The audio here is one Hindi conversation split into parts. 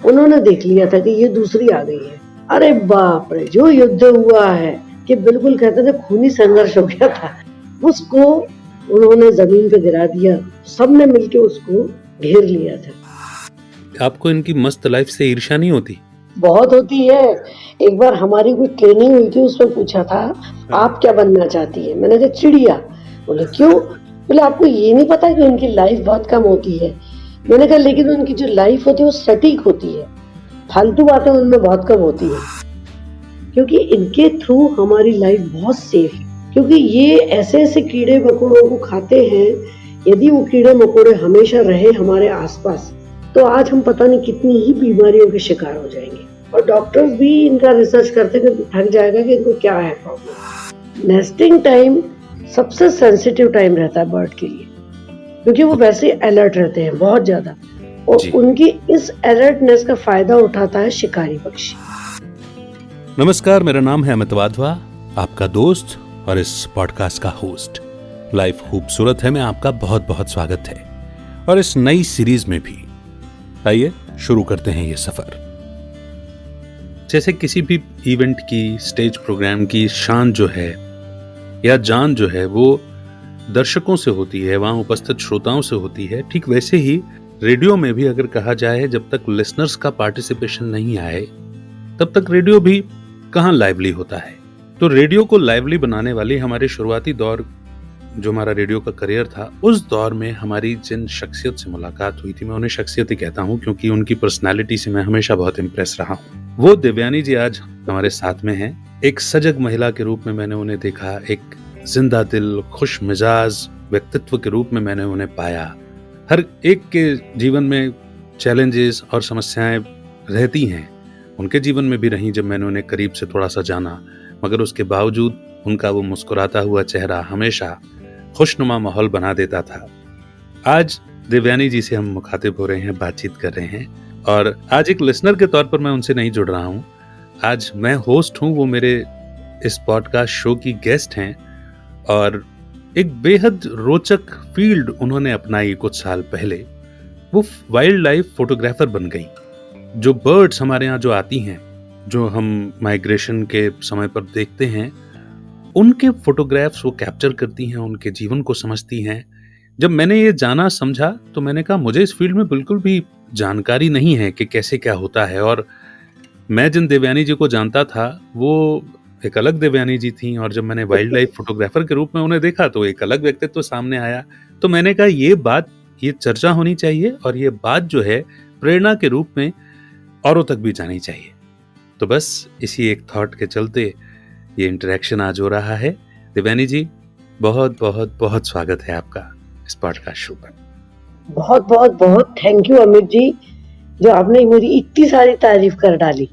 उन्होंने देख लिया था कि ये दूसरी आ गई है। अरे बाप रे, जो युद्ध हुआ है कि बिल्कुल कहते थे खूनी संघर्ष हो गया था। उसको उन्होंने जमीन पे गिरा दिया, सबने मिलके उसको घेर लिया था। आपको इनकी मस्त लाइफ से ईर्ष्या नहीं होती? बहुत होती है। एक बार हमारी कोई ट्रेनिंग हुई थी, उसमें पूछा था आप क्या बनना चाहती है? मैंने कहा चिड़िया। बोले क्यों? बोले आपको ये नहीं पता कि उनकी लाइफ बहुत कम होती है? मैंने कहा लेकिन उनकी जो लाइफ होती है वो सटीक होती है, फालतू बातें उनमें बहुत कम होती है, क्योंकि इनके थ्रू हमारी लाइफ बहुत सेफ है। क्योंकि ये ऐसे ऐसे कीड़े मकोड़ों को खाते हैं, यदि वो कीड़े मकोड़े हमेशा रहे हमारे आसपास तो आज हम पता नहीं कितनी ही बीमारियों के शिकार हो जाएंगे। और डॉक्टर्स भी इनका रिसर्च करते कि थक जाएगा कि इनको क्या है प्रॉब्लम। नेस्टिंग टाइम सबसे सेंसिटिव टाइम रहता है बर्ड के लिए, क्योंकि वो वैसे अलर्ट रहते हैं बहुत ज्यादा, और उनकी इस अलर्टनेस का फायदा उठाता है शिकारी पक्षी। नमस्कार, मेरा नाम है अमित वाधवा, आपका दोस्त और इस पॉडकास्ट का होस्ट। लाइफ खूबसूरत है में आपका बहुत बहुत स्वागत है, और इस नई सीरीज में भी आइए शुरू करते हैं ये सफर। जैसे किसी भी इवेंट की, स्टेज प्रोग्राम की शान जो है या जान जो है वो दर्शकों से होती है, वहां उपस्थित श्रोताओं से होती है, ठीक वैसे ही रेडियो में भी अगर कहा जाए जब तक लिसनर्स का पार्टिसिपेशन नहीं आए तब तक रेडियो भी कहाँ लाइवली होता है। तो रेडियो को लाइवली बनाने वाली हमारे शुरुआती दौर, जो हमारा रेडियो का करियर था, उस दौर में हमारी जिन शख्सियत से मुलाकात हुई थी, मैं उन्हें शख्सियत ही कहता हूँ क्योंकि उनकी पर्सनालिटी से मैं हमेशा बहुत इम्प्रेस रहा हूँ। वो देवयानी जी आज हमारे साथ में हैं। एक सजग महिला के रूप में मैंने उन्हें देखा, एक जिंदा दिल, खुश मिजाज व्यक्तित्व के रूप में मैंने उन्हें पाया। हर एक के जीवन में चैलेंजेस और समस्याएं रहती हैं, उनके जीवन में भी रही जब मैंने उन्हें करीब से थोड़ा सा जाना, मगर उसके बावजूद उनका वो मुस्कुराता हुआ चेहरा हमेशा खुशनुमा माहौल बना देता था। आज देवयानी जी से हम मुखातिब हो रहे हैं, बातचीत कर रहे हैं, और आज एक लिसनर के तौर पर मैं उनसे नहीं जुड़ रहा हूँ। आज मैं होस्ट हूँ, वो मेरे इस पॉडकास्ट शो की गेस्ट हैं, और एक बेहद रोचक फील्ड उन्होंने अपनाई कुछ साल पहले। वो वाइल्ड लाइफ फोटोग्राफर बन गई। जो बर्ड्स हमारे यहाँ जो आती हैं, जो हम माइग्रेशन के समय पर देखते हैं, उनके फोटोग्राफ्स वो कैप्चर करती हैं, उनके जीवन को समझती हैं। जब मैंने ये जाना समझा तो मैंने कहा मुझे इस फील्ड में बिल्कुल भी जानकारी नहीं है कि कैसे क्या होता है, और मैं जिन देवयानी जी को जानता था वो एक अलग देवयानी जी थी, और जब मैंने वाइल्ड लाइफ फोटोग्राफर के रूप में उन्हें देखा तो एक अलग व्यक्तित्व सामने आया। तो मैंने कहा ये चर्चा होनी चाहिए, और ये बात जो है प्रेरणा के रूप में औरों तक भी जानी चाहिए। तो बस इसी एक थॉट के चलते ये इंटरेक्शन आज हो रहा है। देवयानी जी, बहुत बहुत बहुत स्वागत है आपका इस पॉडकास्ट शो पर। बहुत बहुत बहुत थैंक यू अमित जी, जो आपने मेरी इतनी सारी तारीफ कर डाली।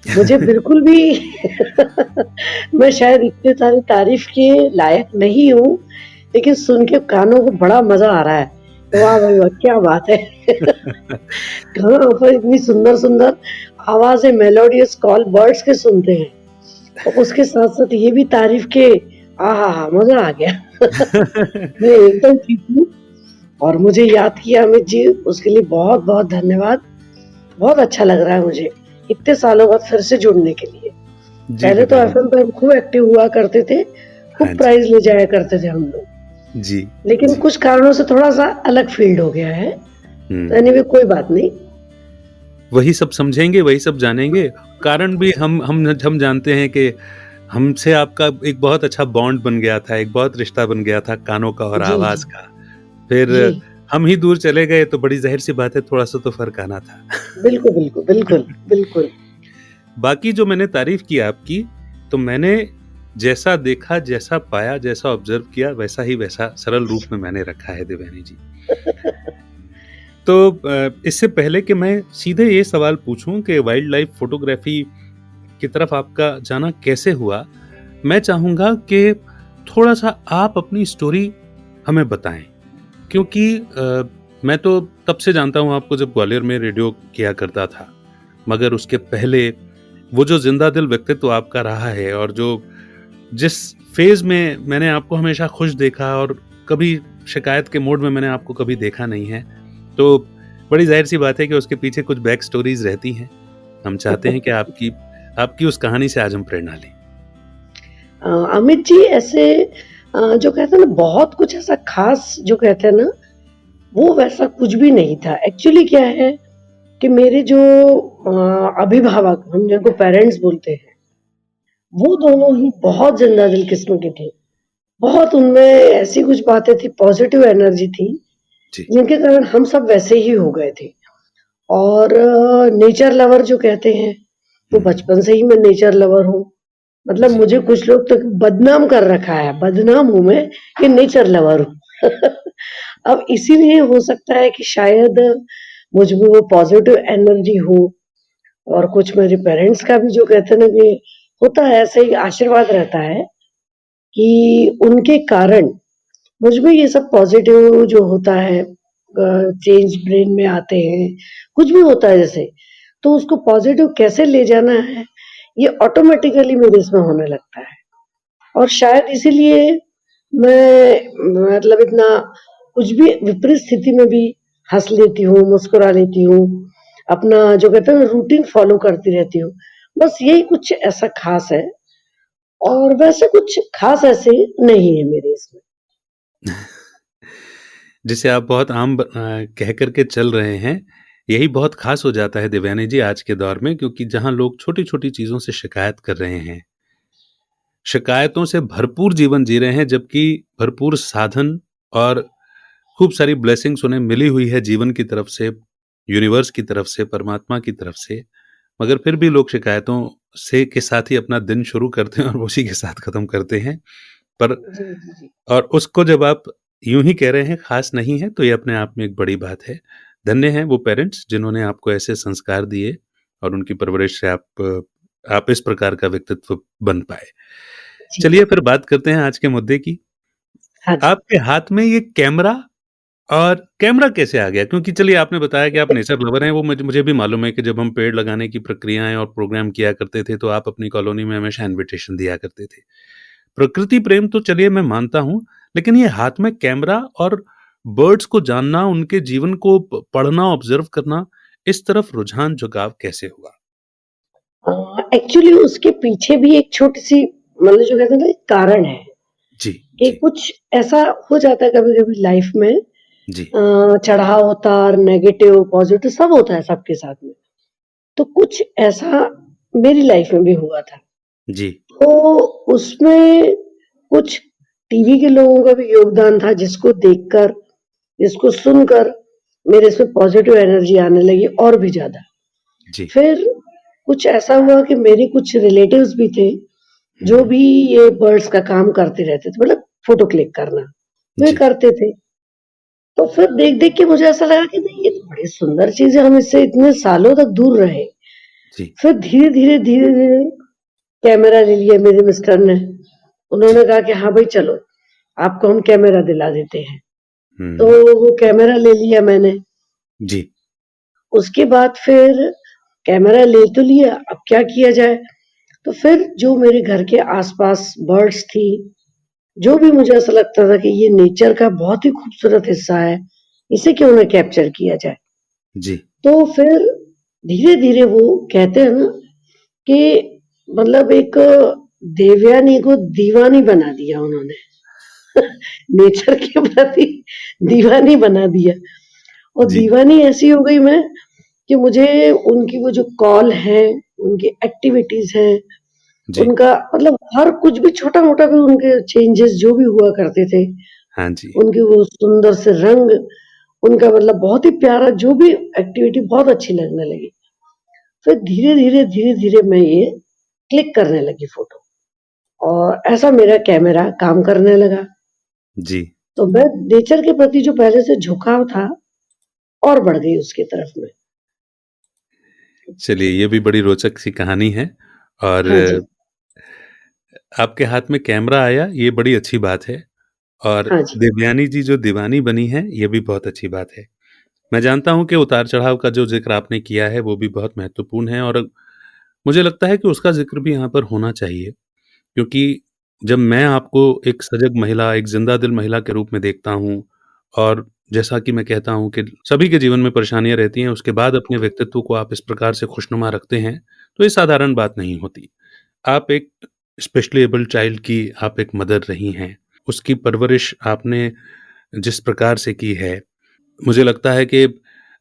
मुझे बिल्कुल भी मैं शायद इतनी सारी तारीफ के लायक नहीं हूँ, लेकिन सुन के कानों को बड़ा मजा आ रहा है। वाह भाई वाह, क्या बात है। कहाँ पर इतनी सुंदर सुंदर आवाजें, मेलोडियस कॉल बर्ड्स के सुनते हैं, और उसके साथ साथ ये भी तारीफ के, आहा मजा आ गया। मैं एकदम ठीक हूँ, और मुझे याद किया अमित जी, उसके लिए बहुत बहुत धन्यवाद। बहुत अच्छा लग रहा है मुझे इतने सालों बाद फिर से जुड़ने के लिए। पहले तो एफएम पर खूब एक्टिव हुआ करते थे, खूब प्राइज ले जाया करते थे हम लोग जी, लेकिन कुछ कारणों से थोड़ा सा अलग फील्ड हो गया है। एनीवे कोई बात नहीं, वही सब समझेंगे, वही सब जानेंगे। कारण भी हम जानते हैं कि हमसे आपका एक बहुत अच्छा बॉन्ड बन गया था, एक बहुत रिश्ता बन गया था कानों का और आवाज का। फिर हम ही दूर चले गए तो बड़ी जाहिर सी बात है थोड़ा सा तो फर्क आना था। बिल्कुल बिल्कुल बिल्कुल बिल्कुल। बाकी जो मैंने तारीफ की आपकी, तो मैंने जैसा देखा, जैसा पाया, जैसा ऑब्जर्व किया, वैसा सरल रूप में मैंने रखा है देवयानी जी। तो इससे पहले कि मैं सीधे ये सवाल पूछूं कि वाइल्ड लाइफ फोटोग्राफी की तरफ आपका जाना कैसे हुआ, मैं चाहूंगा कि थोड़ा सा आप अपनी स्टोरी हमें बताएं, क्योंकि मैं तो तब से जानता हूं आपको जब ग्वालियर में रेडियो किया करता था, मगर उसके पहले वो जो जिंदा दिल व्यक्तित्व आपका रहा है, और जो जिस फेज में मैंने आपको हमेशा खुश देखा और कभी शिकायत के मोड में मैंने आपको कभी देखा नहीं है, तो बड़ी ज़ाहिर-सी बात है कि उसके पीछे कुछ बैक स्टोरीज़ रहती हैं। हम चाहते हैं कि आपकी आपकी उस कहानी से आज हम प्रेरणा लें। अमित जी ऐसे जो कहते हैं ना बहुत कुछ ऐसा ख़ास जो कहते हैं ना, वो वैसा कुछ भी नहीं था। एक्चुअली क्या है कि मेरे जो अभिभावक हम जिनको पेरेंट्स बोलते हैं, वो दोनों ही बहुत ज़िंदा दिल किस्म के थे। बहुत उनमें ऐसी कुछ बातें थी, पॉज़िटिव एनर्जी थी, जी, जिनके कारण हम सब वैसे ही हो गए थे। और नेचर लवर जो कहते हैं, वो हुँ, बचपन से ही मैं नेचर लवर हूँ। मतलब जी, मुझे कुछ लोग तो बदनाम कर रखा है, बदनाम हूँ मैं कि नेचर लवर हूँ। अब इसीलिए हो सकता है कि शायद मुझ में वो पॉज़िटिव एनर्जी हो और कुछ मेरे पेरेंट्स का भी जो कहते हैं ना कि होता है ऐसे ही आशीर्वाद रहता है कि उनके कारण मुझ में ये सब पॉज़िटिव जो होता है चेंज ब्रेन में आते हैं, कुछ भी होता है जैसे, तो उसको पॉज़िटिव कैसे ले जाना है, ये ऑटोमैटिकली मेरे इसमें होने लगता है। और शायद इसीलिए मैं मतलब इतना कुछ भी विपरीत स्थिति में भी हँस लेती हूँ, मुस्कुरा लेती हूँ, अपना जो कहते हैं ना रूटीन फ़ॉलो करती रहती हूँ। बस यही कुछ ऐसा ख़ास है और वैसे कुछ ख़ास ऐसे नहीं है मेरे इसमें। जिसे आप बहुत कह कर के चल रहे हैं, यही बहुत ख़ास हो जाता है देवयानी जी आज के दौर में, क्योंकि जहाँ लोग छोटी-छोटी चीज़ों से शिकायत कर रहे हैं, शिकायतों से भरपूर जीवन जी रहे हैं, जबकि भरपूर साधन और खूब सारी ब्लेसिंग्स उन्हें मिली हुई है जीवन की तरफ से, यूनिवर्स की तरफ से, परमात्मा की तरफ से, मगर फिर भी लोग शिकायतों से के साथ ही अपना दिन शुरू करते हैं और उसी के साथ ख़त्म करते हैं। पर जी, जी, जी। और उसको जब आप यूँ ही कह रहे हैं ख़ास नहीं है, तो ये अपने आप में एक बड़ी बात है। धन्य हैं वो पेरेंट्स जिन्होंने आपको ऐसे संस्कार दिए और उनकी परवरिश से आप इस प्रकार का व्यक्तित्व बन पाए। जी, चलिए फिर बात करते हैं आज के मुद्दे की। हाँ जी। आपके हाथ में ये कैमरा और कैमरा कैसे आ गया? क्योंकि चलिए आपने बताया कि आप नेचर लवर हैं, वो मुझे भी मालूम है कि जब हम पेड़ लगाने की प्रक्रियाएँ और प्रोग्राम किया करते थे, तो आप अपनी कॉलोनी में हमेशा इन्विटेशन दिया करते थे। प्रकृति प्रेम तो चलिए मैं मानता हूँ, लेकिन ये हाथ में कैमरा और बर्ड्स को जानना, उनके जीवन को पढ़ना, ऑब्ज़र्व करना, इस तरफ रुझान झुकाव कैसे हुआ? एक्चुअली उसके पीछे भी एक छोटी-सी मतलब जो कहते हैं ना एक कारण है, जी, कि जी, कुछ ऐसा हो जाता है कभी-कभी लाइफ में जी, चढ़ाव-उतार, नेगेटिव, पॉज़िटिव सब होता है सबके साथ में। तो कुछ ऐसा मेरी लाइफ में भी हुआ था। जी, तो उसमें कुछ टीवी के लोगों का भी योगदान था जिसको देखकर, जिसको सुनकर मेरे इसमें पॉज़िटिव एनर्जी आने लगी और भी ज़्यादा। जी। फिर कुछ ऐसा हुआ कि मेरे कुछ रिलेटिव्स भी थे, हुँ, जो हुँ। भी ये बर्ड्स का काम करते रहते थे, मतलब फ़ोटो क्लिक करना, वे जी, करते थे। तो फिर देख-देख के मुझे ऐसा लगा कि नहीं ये तो बड़ी सुंदर चीज़ है, हम इससे इतने सालों तक दूर रहे। जी। फिर धीरे-धीरे कैमरा ले लिया मेरे मिस्टर ने। जी। उन्होंने कहा कि हाँ भाई चलो, आपको हम कैमरा दिला देते हैं। तो हुँ। वो कैमरा ले लिया मैंने। जी, उसके बाद फिर कैमरा ले तो लिया, अब क्या किया जाए? तो फिर जो मेरे घर के आस-पास बर्ड्स थी, जो भी मुझे ऐसा लगता था कि ये नेचर का बहुत ही खूबसूरत हिस्सा है, इसे क्यों ना कैप्चर किया जाए? जी। तो फिर धीरे-धीरे वो कहते हैं ना कि मतलब एक देवयानी को दीवानी बना दिया उन्होंने। नेचर के प्रति दीवानी बना दिया और जी, दीवानी ऐसी हो गई मैं कि मुझे उनकी वो जो कॉल है, उनकी एक्टिविटीज़ हैं, जी। उनका मतलब हर कुछ भी छोटा-मोटा भी उनके चेंजेज़ जो भी हुआ करते थे, हाँ जी। उनके वो सुंदर से रंग, उनका मतलब बहुत ही प्यारा जो भी एक्टिविटी बहुत अच्छी लगने लगी। फिर धीरे-धीरे, धीरे-धीरे मैं ये क्लिक करने लगी फ़ोटो और ऐसा मेरा कैमरा काम करने लगा। जी। तो मैं नेचर के प्रति जो पहले से झुकाव था और बढ़ गई उसकी तरफ में। चलिए ये भी बड़ी रोचक सी कहानी है और हाँ जी, आपके हाथ में कैमरा आया, ये बड़ी अच्छी बात है और हाँ जी। देवयानी जी जो दीवानी बनी हैं, ये भी बहुत अच्छी बात है। मैं जानता हूँ कि उतार-चढ़ाव का जो ज़िक्र आपने किया है, वो भी बहुत महत्वपूर्ण है और मुझे लगता है कि उसका ज़िक्र भी यहाँ पर होना चाहिए, क्योंकि जब मैं आपको एक सजग महिला, एक ज़िंदा दिल महिला के रूप में देखता हूँ और जैसा कि मैं कहता हूँ कि सभी के जीवन में परेशानियाँ रहती हैं, उसके बाद अपने व्यक्तित्व को आप इस प्रकार से खुशनुमा रखते हैं, तो ये साधारण बात नहीं होती। आप एक स्पेशली एबल्ड चाइल्ड की आप एक मदर रही हैं, उसकी परवरिश आपने जिस प्रकार से की है, मुझे लगता है कि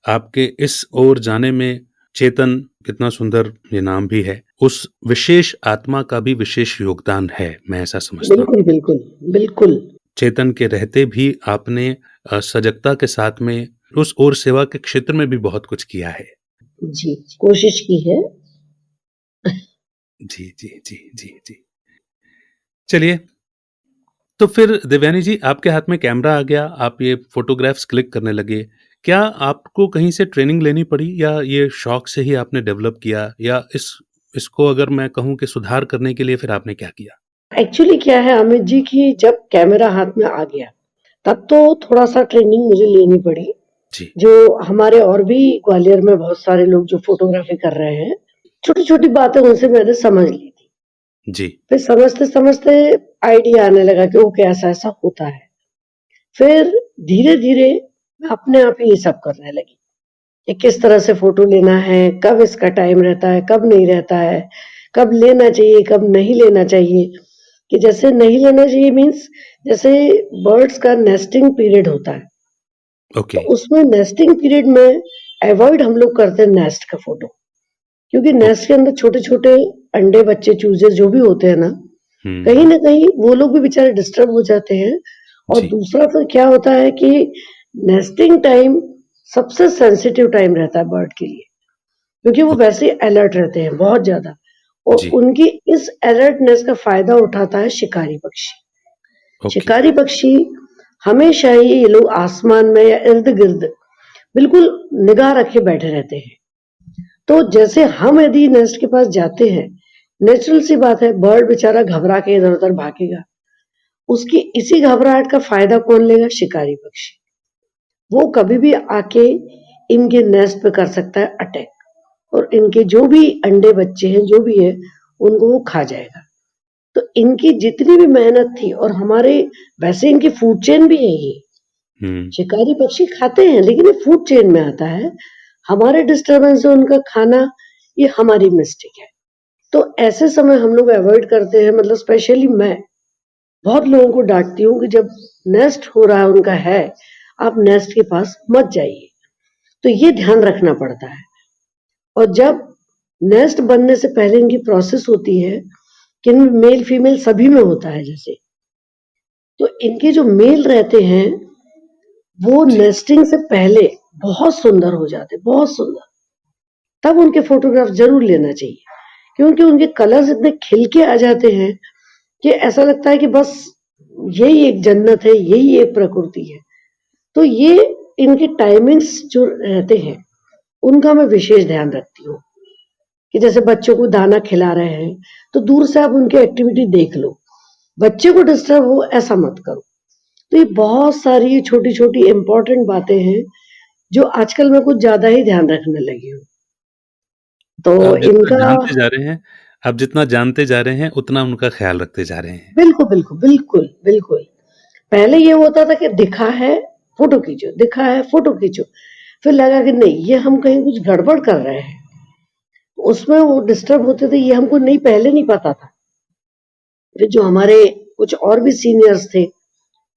आपके इस ओर जाने में चेतन, कितना सुंदर ये नाम भी है, उस विशेष आत्मा का भी विशेष योगदान है, मैं ऐसा समझता हूँ। बिल्कुल, बिल्कुल, बिल्कुल। चेतन के रहते भी आपने सजगता के साथ में उस ओर सेवा के क्षेत्र में भी बहुत कुछ किया है। जी, कोशिश की है। जी, जी, जी, जी, जी। चलिए, तो फिर देवयानी जी आपके हाथ में कैमरा आ गया, आप ये फ़ोटोग्राफ्स क्लिक करने लगे। क्या आपको कहीं से ट्रेनिंग लेनी पड़ी या ये शौक से ही आपने डेवलप किया या इसको अगर मैं कहूँ कि सुधार करने के लिए फिर आपने क्या किया? एक्चुअली क्या है अमित जी कि जब कैमरा हाथ में आ गया, तब तो थोड़ा-सा ट्रेनिंग मुझे लेनी पड़ी। जी, जो हमारे और भी ग्वालियर में बहुत सारे लोग जो फ़ोटोग्राफ़ी कर रहे हैं, छोटी-छोटी बातें उनसे मैंने समझ ली थी। जी, फिर समझते-समझते आइडिया आने लगा कि ओके ऐसा-ऐसा होता है। फिर धीरे-धीरे मैं अपने आप ही ये सब करने लगी, कि किस तरह से फ़ोटो लेना है, कब इसका टाइम रहता है, कब नहीं रहता है, कब लेना चाहिए, कब नहीं लेना चाहिए। कि जैसे नहीं लेना चाहिए मीन्स जैसे बर्ड्स का नेस्टिंग पीरियड होता है, तो ओके, उसमें नेस्टिंग पीरियड में अवॉइड हम लोग करते हैं नेस्ट का फ़ोटो। क्योंकि ओके। नेस्ट के अंदर छोटे-छोटे अंडे, बच्चे, चूजे जो भी होते हैं ना, कहीं हुँ, न कहीं वो लोग भी बेचारे डिस्टर्ब हो जाते हैं और जी, दूसरा फिर क्या होता है कि नेस्टिंग टाइम सबसे सेंसिटिव टाइम रहता है बर्ड के लिए, क्योंकि वो ओके, वैसे ही अलर्ट रहते हैं बहुत ज़्यादा और जी, उनकी इस अलर्टनेस का फ़ायदा उठाता है शिकारी पक्षी। ओके, शिकारी पक्षी हमेशा ही ये लोग आसमान में या इर्द-गिर्द बिल्कुल निगाह रखे बैठे रहते हैं। तो जैसे हम यदि नेस्ट के पास जाते हैं, नेचुरल सी बात है बर्ड बेचारा घबरा के इधर-उधर भागेगा। उसकी इसी घबराहट का फ़ायदा कौन लेगा? शिकारी पक्षी। वो कभी भी आके इनके नेस्ट पे कर सकता है अटैक और इनके जो भी अंडे बच्चे हैं, जो भी है, उनको वो खा जाएगा। तो इनकी जितनी भी मेहनत थी और हमारे वैसे इनकी फूड चेन भी है ये। हुँ, शिकारी पक्षी खाते हैं लेकिन ये फूड चेन में आता है। हमारे डिस्टर्बेंस से उनका खाना ये हमारी मिस्टेक है। तो ऐसे समय हम लोग अवॉइड करते हैं मतलब स्पेशली मैं बहुत लोगों को डाँटती हूँ कि जब नेस्ट हो रहा है उनका है, आप नेस्ट के पास मत जाइए। तो ये ध्यान रखना पड़ता है और जब नेस्ट बनने से पहले इनकी प्रोसेस होती है कि इनमें मेल फीमेल सभी में होता है जैसे, तो इनके जो मेल रहते हैं वो जी, नेस्टिंग से पहले बहुत सुंदर हो जाते हैं, बहुत सुंदर। तब उनके फ़ोटोग्राफ ज़रूर लेना चाहिए क्योंकि उनके कलर्स इतने खिल के आ जाते हैं कि ऐसा लगता है कि बस यही एक जन्नत है, यही एक प्रकृति है। तो ये इनके टाइमिंग्स जो रहते हैं, उनका मैं विशेष ध्यान रखती हूँ कि जैसे बच्चों को दाना खिला रहे हैं, तो दूर से आप उनकी एक्टिविटी देख लो। बच्चे को डिस्टर्ब हो ऐसा मत करो। तो ये बहुत सारी छोटी-छोटी इम्पोर्टेंट बातें हैं, जो आजकल मैं कुछ ज़्यादा ही ध्यान रखने लगी हूँ। तो आप जितना इनका जानते जा रहे हैं आप जितना जानते जा रहे हैं, उतना उनका ख़्याल रखते जा रहे हैं। बिल्कुल, बिल्कुल, बिल्कुल, बिल्कुल। पहले ये होता था कि दिखा है, फ़ोटो खींचो, दिखा है, फ़ोटो खींचो। फिर लगा कि नहीं, ये हम कहीं कुछ गड़बड़ कर रहे हैं। उसमें वो डिस्टर्ब होते थे, ये हमको नहीं पहले नहीं पता था। फिर जो हमारे कुछ और भी सीनियर्स थे,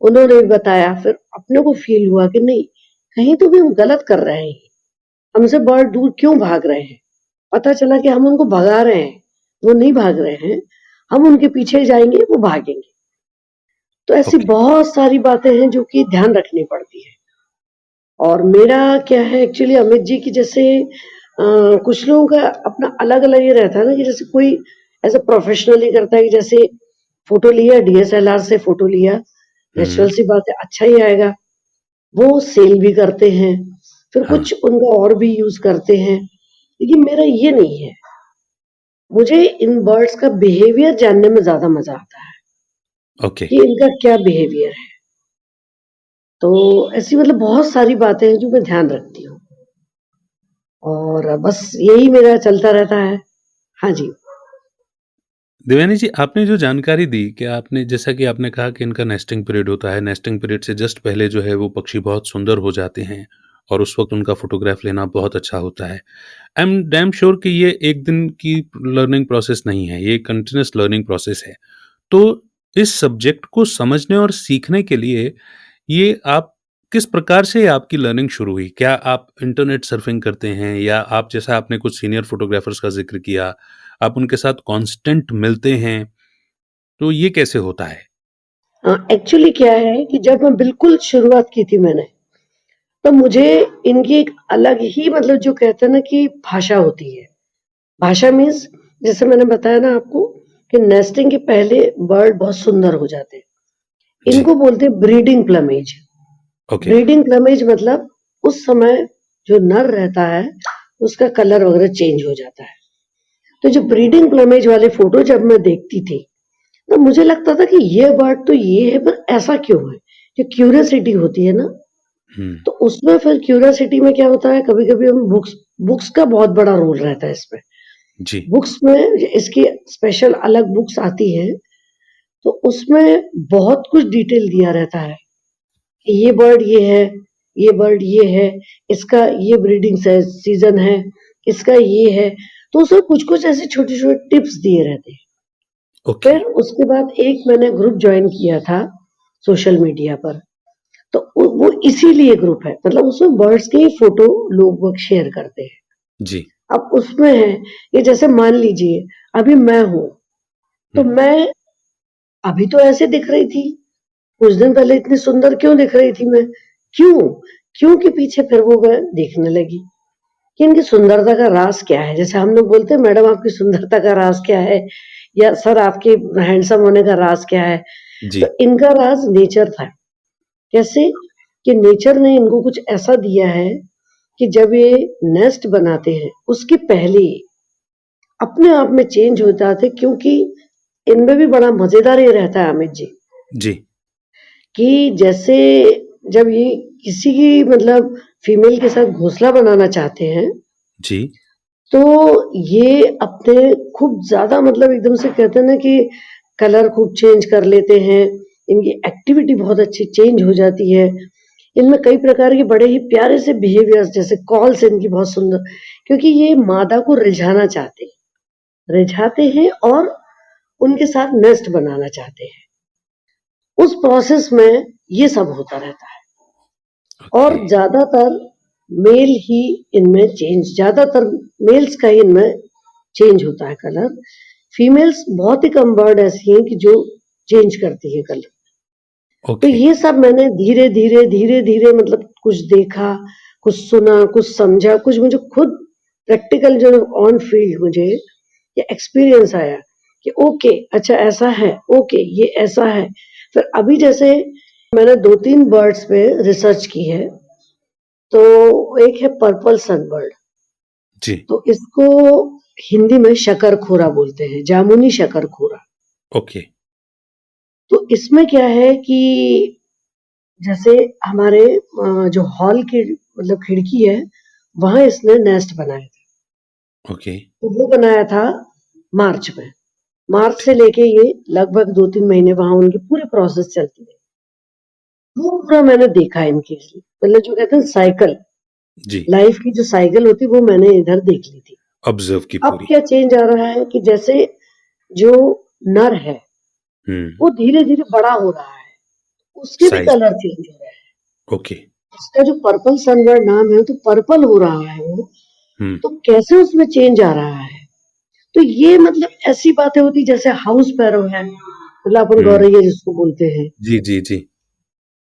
उन्होंने भी बताया, फिर अपने को फ़ील हुआ कि नहीं, कहीं तो भी हम गलत कर रहे हैं। हमसे बर्ड दूर क्यों भाग रहे हैं? पता चला कि हम उनको भगा रहे हैं, वो नहीं भाग रहे हैं। हम उनके पीछे जाएँगे, वो भागेंगे। तो ऐसी ओके, बहुत सारी बातें हैं जो कि ध्यान रखनी पड़ती है। और मेरा क्या है एक्चुअली अमित जी की जैसे कुछ लोगों का अपना अलग-अलग ये रहता है ना कि जैसे कोई ऐसे प्रोफ़ेशनली करता है कि जैसे फ़ोटो लिया डीएसएलआर से फ़ोटो लिया, नेचुरल हुँ, सी बात है अच्छा ही आएगा। वो सेल भी करते हैं, फिर हाँ, कुछ उनका और भी यूज़ करते हैं। लेकिन मेरा ये नहीं है, मुझे इन बर्ड्स का बिहेवियर जानने में ज़्यादा मज़ा आता है ओके। कि इनका क्या बिहेवियर है। तो ऐसी मतलब बहुत सारी बातें हैं जो मैं ध्यान रखती हूँ और बस यही मेरा चलता रहता है। हाँ जी। देवयानी जी, आपने जो जानकारी दी कि आपने जैसा कि आपने कहा कि इनका नेस्टिंग पीरियड होता है, नेस्टिंग पीरियड से जस्ट पहले जो है वो पक्षी बहुत सुंदर हो जाते हैं और उस वक़्त उनका फ़ोटोग्राफ लेना बहुत अच्छा होता है। आई एम डैम श्योर कि ये एक दिन की लर्निंग प्रोसेस नहीं है, ये कंटीन्यूअस लर्निंग प्रोसेस है। तो इस सब्जेक्ट को समझने और सीखने के लिए ये आप किस प्रकार से आपकी लर्निंग शुरू हुई? क्या आप इंटरनेट सर्फिंग करते हैं या आप जैसा आपने कुछ सीनियर फ़ोटोग्राफ़र्स का ज़िक्र किया, आप उनके साथ कांस्टेंट मिलते हैं, तो ये कैसे होता है? एक्चुअली क्या है कि जब मैं बिल्कुल शुरुआत की थी मैंने, तो मुझे इनकी एक अलग ही मतलब जो कहते हैं ना कि भाषा होती है। भाषा मीन्स जैसे मैंने बताया ना आपको कि नेस्टिंग के पहले बर्ड बहुत सुंदर हो जाते हैं। जी, इनको बोलते हैं breeding plumage. Okay, breeding plumage मतलब उस समय जो नर रहता है, उसका कलर वगैरह चेंज हो जाता है। तो जो ब्रीडिंग प्लमेज वाले फ़ोटो जब मैं देखती थी, तो मुझे लगता था कि ये बर्ड तो ये है पर ऐसा क्यों है? जो क्यूरियोसिटी होती है ना, हुँ, तो उसमें फिर क्यूरियोसिटी में क्या होता है कभी-कभी हम बुक्स बुक्स का बहुत बड़ा रोल रहता है इसमें। जी, बुक्स में इसकी स्पेशल अलग बुक्स आती हैं, तो उसमें बहुत कुछ डिटेल दिया रहता है कि ये बर्ड ये है, ये बर्ड ये है, इसका ये ब्रीडिंग सीज़न है, इसका ये है। तो उसमें कुछ-कुछ ऐसे छोटे-छोटे टिप्स दिए रहते हैं। ओके, फिर उसके बाद एक मैंने ग्रुप जॉइन किया था सोशल मीडिया पर, तो वो इसीलिए ग्रुप है, मतलब उसमें बर्ड्स के ही फ़ोटो लोग वो शेयर करते हैं। जी, अब उसमें है, ये जैसे मान लीजिए अभी मैं हूँ, तो हुँ, मैं अभी तो ऐसे दिख रही थी, कुछ दिन पहले इतनी सुंदर क्यों दिख रही थी मैं? क्यों? क्यों के पीछे फिर वो मैं देखने लगी कि इनकी सुंदरता का राज़ क्या है? जैसे हम लोग बोलते हैं मैडम आपकी सुंदरता का राज़ क्या है? या सर आपके हैंडसम होने का राज़ क्या है? जी, तो इनका राज़ नेचर था। कैसे? कि नेचर ने इनको कुछ ऐसा दिया है कि जब ये नेस्ट बनाते हैं, उसके पहले अपने आप में चेंज हो जाते क्योंकि इनमें भी बड़ा मज़ेदार ये रहता है अमित जी, जी, कि जैसे जब ये किसी की मतलब फीमेल के साथ घोंसला बनाना चाहते हैं, जी, तो ये अपने खूब ज़्यादा मतलब एकदम से कहते हैं ना कि कलर खूब चेंज कर लेते हैं, इनकी एक्टिविटी बहुत अच्छी चेंज हो जाती है। इनमें कई प्रकार के बड़े ही प्यारे से बिहेवियर्स जैसे कॉल्स इनकी बहुत सुंदर क्योंकि ये मादा को रिझाना चाहते हैं, रिझाते हैं और उनके साथ नेस्ट बनाना चाहते हैं। उस प्रोसेस में ये सब होता रहता है और ओके, ज़्यादातर मेल ही इनमें चेंज ज़्यादातर मेल्स का ही इनमें चेंज होता है कलर। फीमेल्स बहुत ही कम बर्ड ऐसी हैं कि जो चेंज करती है कलर। तो ओके, ये सब मैंने धीरे-धीरे, धीरे-धीरे मतलब कुछ देखा, कुछ सुना, कुछ समझा, कुछ मुझे खुद प्रैक्टिकल जो ऑन फील्ड मुझे ये एक्सपीरियंस आया कि ओके अच्छा ऐसा है, ओके ये ऐसा है। फिर अभी जैसे मैंने 2-3 बर्ड्स पे रिसर्च की है, तो एक है पर्पल सनबर्ड, जी, तो इसको हिंदी में शकरखोरा बोलते हैं, जामुनी शकरखोरा। ओके, तो इसमें क्या है कि जैसे हमारे जो हॉल की मतलब खिड़की है, वहाँ इसने नेस्ट बनाया था। ओके, तो वो बनाया था मार्च में। मार्च से ठीक, लेके ये लगभग 2-3 महीने वहाँ उनकी पूरी प्रोसेस चलती है। वो पूरा मैंने देखा है इनकी मतलब जो कहते हैं साइकिल, जी, लाइफ की जो साइकिल होती है वो मैंने इधर देख ली थी। ऑब्ज़र्व की अब पूरी। क्या चेंज आ रहा है कि जैसे जो नर है, हुँ, वो धीरे-धीरे बड़ा हो रहा है, उसके भी साइज़, कलर चेंज हो रहे हैं। ओके, उसका जो पर्पल सनबर्ड नाम है तो पर्पल हो रहा है वो, हुँ, तो कैसे उसमें चेंज आ रहा है? तो ये मतलब ऐसी बातें होती जैसे हाउस स्पैरो है, मतलब अपन हुँ, गौरैया जिसको बोलते हैं, जी, जी, जी,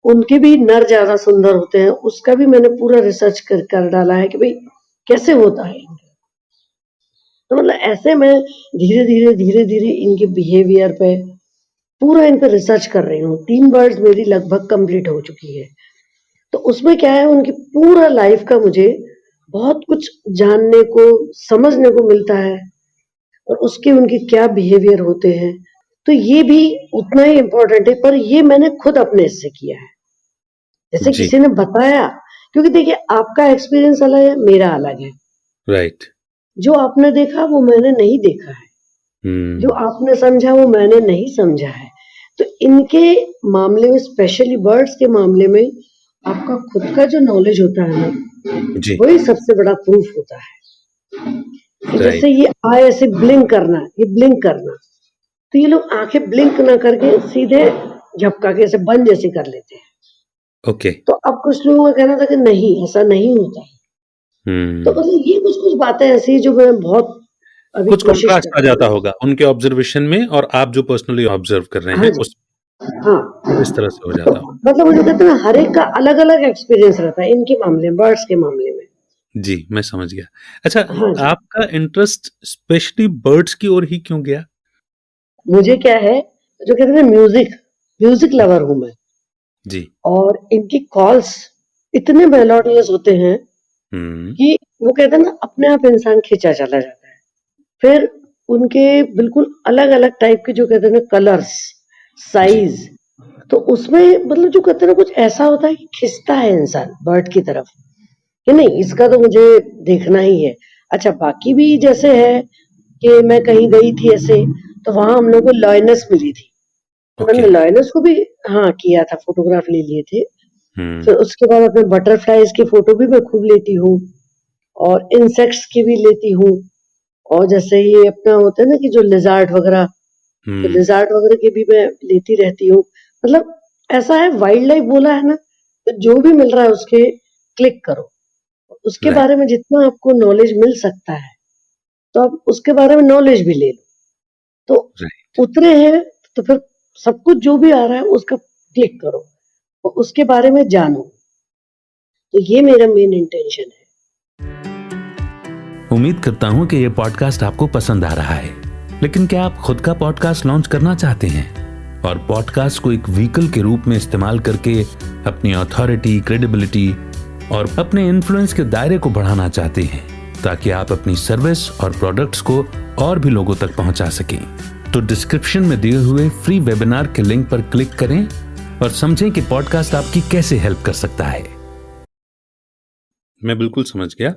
उनके भी नर ज़्यादा सुंदर होते हैं, उसका भी मैंने पूरा रिसर्च कर डाला है कि भई कैसे होता है? तो मतलब ऐसे मैं धीरे-धीरे, धीरे-धीरे इनके बिहेवियर पे पूरा इन पे रिसर्च कर रही हूँ। 3 बर्ड्स मेरी लगभग कंप्लीट हो चुकी है। तो उसमें क्या है उनकी पूरा लाइफ़ का मुझे बहुत कुछ जानने को, समझने को मिलता है और उसके उनके क्या बिहेवियर होते हैं। तो ये भी उतना ही इम्पोर्टेंट है पर ये मैंने खुद अपने से किया है। जैसे जी, किसी ने बताया क्योंकि देखिए आपका एक्सपीरियंस अलग है, मेरा अलग है। राइट, जो आपने देखा वो मैंने नहीं देखा है। जो हम्म। आपने समझा वो मैंने नहीं समझा है। तो इनके मामले में, स्पेशली बर्ड्स के मामले में, आपका खुद का जो नॉलेज होता है ना, जी। वही सबसे बड़ा प्रूफ होता है। कि जैसे राइट। ये आए ऐसे ब्लिंक करना, ये ब्लिंक करना, तो ये लोग आंखें ब्लिंक ना करके सीधे झपका के ऐसे बंद जैसे कर लेते हैं। ओके। तो अब कुछ लोगों का कहना था कि नहीं, ऐसा नहीं होता है। तो हम्म। मतलब ये कुछ कुछ बातें ऐसी हैं जो मैं बहुत अभी कुछ कोशिश कंट्रास्ट आ करती जाता हूँ। होगा उनके ऑब्जर्वेशन में और आप जो पर्सनली ऑब्जर्व कर रहे हाँ हैं जी, उस हाँ। इस तरह से हो तो जाता हो। मतलब मुझे कहते हैं ना, हर एक का अलग-अलग एक्सपीरियंस रहता है इनके मामले में, बर्ड्स के मामले में। जी, मैं समझ गया। अच्छा, हाँ जी, आपका इंटरेस्ट स्पेशली बर्ड्स की ओर ही क्यों गया? मुझे क्या है, जो कहते हैं ना, म्यूज़िक, म्यूज़िक लवर हूँ मैं। जी। और इनकी कॉल्स इतने मेलोडियस होते हैं हुँ। कि वो कहते हैं ना, अपने आप इंसान खींचा चला जाता है। फिर उनके बिल्कुल अलग-अलग टाइप के जो कहते हैं ना कलर्स, जी। साइज़, तो उसमें मतलब जो कहते हैं ना, कुछ ऐसा होता है कि खिंचता है इंसान बर्ड की तरफ, कि नहीं इसका तो मुझे देखना ही है। अच्छा, बाकी भी जैसे है कि मैं कहीं गई थी ऐसे, तो वहाँ हम लोग को लॉयनेस मिली थी। तो ओके। मैंने लॉयनेस को भी हाँ, किया था, फ़ोटोग्राफ ले लिए थे। हुँ। फिर उसके बाद अपने बटरफ्लाइज़ की फ़ोटो भी मैं खूब लेती हूँ और इंसेक्ट्स की भी लेती हूँ। और जैसे ये अपना होता है ना कि जो लिज़ार्ड वग़ैरह, तो हुँ। लिज़ार्ड वग़ैरह की भी मैं लेती रहती हूँ। मतलब ऐसा है, वाइल्ड लाइफ़ बोला है ना, तो जो भी मिल रहा है उसके क्लिक करो। उसके राइट, बारे में जितना आपको नॉलेज मिल सकता है, तो आप उसके बारे में नॉलेज भी ले लो। राइट। तो उतरे हैं, तो फिर सब कुछ जो भी आ रहा है उसका क्लिक करो और उसके बारे में जानो। तो ये मेरा मेन इंटेंशन है। उम्मीद करता हूँ कि ये पॉडकास्ट आपको पसंद आ रहा है। लेकिन क्या आप खुद का पॉडकास्ट लॉन्च करना चाहते हैं और पॉडकास्ट को एक व्हीकल के रूप में इस्तेमाल करके अपनी अथॉरिटी, क्रेडिबिलिटी और अपने इन्फ्लुएंस के दायरे को बढ़ाना चाहते हैं, ताकि आप अपनी सर्विस और प्रोडक्ट्स को और भी लोगों तक पहुंचा सकें, तो डिस्क्रिप्शन में दिए हुए फ्री वेबिनार के लिंक पर क्लिक करें और समझें कि पॉडकास्ट आपकी कैसे हेल्प कर सकता है। मैं बिल्कुल समझ गया।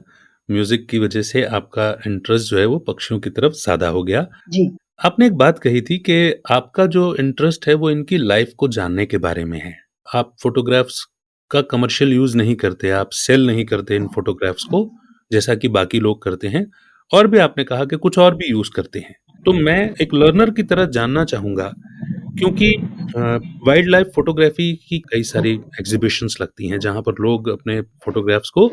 म्यूज़िक की वजह से आपका इंटरेस्ट जो है वो पक्षियों की तरफ ज़्यादा हो गया। जी, आपने एक बात कही थी कि आपका जो इंटरेस्ट है वो इनकी लाइफ़ को जानने के बारे में है। आप फ़ोटोग्राफ्स का कमर्शियल यूज़ नहीं करते, आप सेल नहीं करते इन फ़ोटोग्राफ्स को, जैसा कि बाकी लोग करते हैं, और भी आपने कहा कि कुछ और भी यूज़ करते हैं। तो मैं एक लर्नर की तरह जानना चाहूँगा, क्योंकि अ, वाइल्ड लाइफ फ़ोटोग्राफ़ी की कई सारी एग्ज़िबिशन्स लगती हैं, जहाँ पर लोग अपने फ़ोटोग्राफ्स को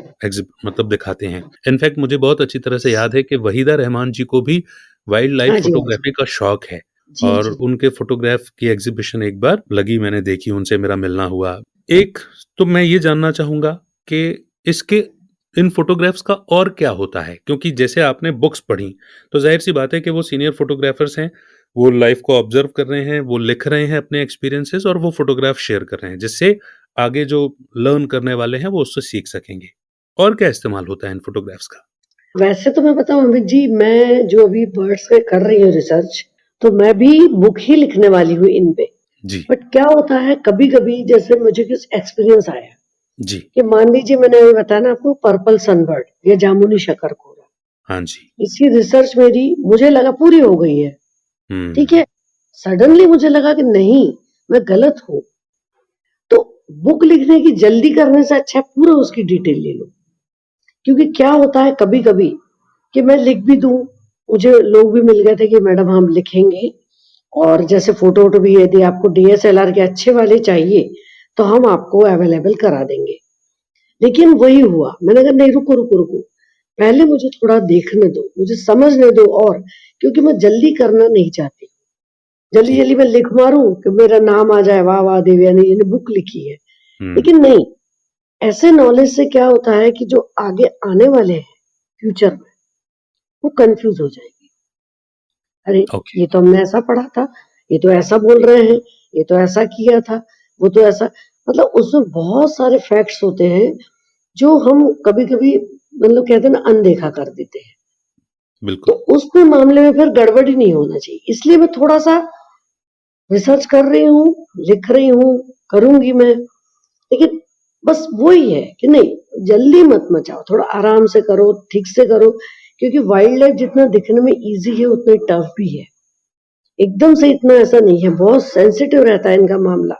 मतलब दिखाते हैं। इनफैक्ट मुझे बहुत अच्छी तरह से याद है कि वहीदा रहमान जी को भी वाइल्ड लाइफ हाँ जी, हाँ जी। फ़ोटोग्राफ़ी का शौक है, जी, और जी। उनके फ़ोटोग्राफ की एग्ज़िबिशन एक बार लगी, मैंने देखी, उनसे मेरा मिलना हुआ। एक तो मैं ये जानना चाहूँगा कि इसके इन फ़ोटोग्राफ्स का और क्या होता है? क्योंकि जैसे आपने बुक्स पढ़ी, तो ज़ाहिर-सी बात है कि वो सीनियर फ़ोटोग्राफ़र्स हैं, वो लाइफ़ को ऑब्ज़र्व कर रहे हैं, वो लिख रहे हैं अपने एक्सपीरियंसेस और वो फ़ोटोग्राफ शेयर कर रहे हैं, जिससे आगे जो लर्न करने वाले हैं, वो उससे सीख सकेंगे। और क्या इस्तेमाल होता है इन फ़ोटोग्राफ्स का? वैसे तो मैं बताऊँ अमित जी, मैं जो अभी बर्ड्स पे कर रही हूँ रिसर्च, तो मैं भी बुक ही लिखने वाली हूँ इन पे। जी। बट क्या होता है, कभी-कभी जैसे मुझे कुछ एक्सपीरियंस आया जी। कि मान लीजिए मैंने अभी बताया ना आपको, पर्पल सनबर्ड या जामुनी शकरकंद, हाँ जी। इसकी रिसर्च मेरी मुझे लगा पूरी हो गई है, ठीक हुँ। है? सडनली मुझे लगा कि नहीं, मैं गलत हूँ। तो बुक लिखने की जल्दी करने से अच्छा है पूरा उसकी डिटेल ले लो। क्योंकि क्या होता है कभी-कभी कि मैं लिख भी दूँ, मुझे लोग भी मिल गए थे कि मैडम हम लिखेंगे, और जैसे फ़ोटो-वोटो भी यदि आपको डीएसएलआर के अच्छे वाले चाहिए, तो हम आपको अवेलेबल करा देंगे। लेकिन वही हुआ, मैंने कहा नहीं, रुको, रुको, रुको, पहले मुझे थोड़ा देखने दो, मुझे समझने दो, और क्योंकि मैं जल्दी करना नहीं चाहती। जी। जल्दी-जल्दी मैं लिख मारूँ कि मेरा नाम आ जाए, वाह, वाह देवयानी जी ने बुक लिखी है। हुँ। लेकिन नहीं, ऐसे नॉलेज से क्या होता है कि जो आगे आने वाले हैं फ्यूचर में, वो कन्फ्यूज़ हो जाएँगे। अरे! ओके। ये तो हमने ऐसा पढ़ा था, ये तो ऐसा बोल रहे हैं, ये तो ऐसा किया था, वो तो ऐसा, मतलब उसमें बहुत सारे फैक्ट्स होते हैं, जो हम कभी-कभी मतलब कहते हैं ना, अनदेखा कर देते हैं। तो बिल्कुल। उसके मामले में फिर गड़बड़ ही नहीं होना चाहिए। इसलिए मैं थोड़ा-सा रिसर्च कर रही हूँ, लिख रही हूँ, करूँगी मैं। लेकिन बस वही है कि नहीं, जल्दी मत मचाओ, थोड़ा आराम से करो, ठीक से करो, क्योंकि वाइल्ड लाइफ जितना दिखने में ईज़ी है, उतना ही टफ भी है। एकदम से इतना ऐसा नहीं है, बहुत सेंसिटिव रहता है इनका मामला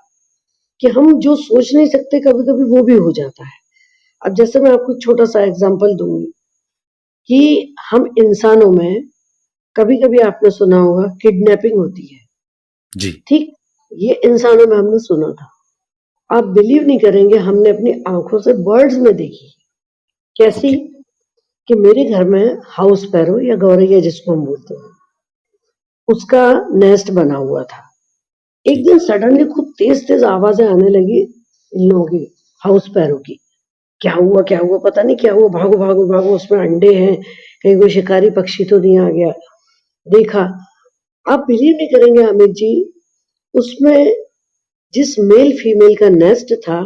कि हम जो सोच नहीं सकते कभी कभी वो भी हो जाता है। अब जैसे मैं आपको एक छोटा सा एग्जांपल दूंगी कि हम इंसानों में कभी कभी आपने सुना होगा किडनैपिंग होती है, जी। ठीक? ये इंसानों में हमने सुना था। आप बिलीव नहीं करेंगे, हमने अपनी आंखों से बर्ड्स में देखी। कैसी? ओके। कि मेरे घर में हाउस पैरो या गौरैया जिसको हम बोलते हैं, उसका नेस्ट बना हुआ था। एक ठीक दिन है। सडनली खूब तेज तेज आवाजें आने लगी इन लोगों की, हाउस पैरो की। क्या हुआ, पता नहीं क्या हुआ, भागो भागो भागो, उसमें अंडे हैं, कहीं कोई शिकारी पक्षी तो नहीं आ गया। देखा, आप बिलीव नहीं करेंगे अमित जी, उसमें जिस मेल फीमेल का नेस्ट था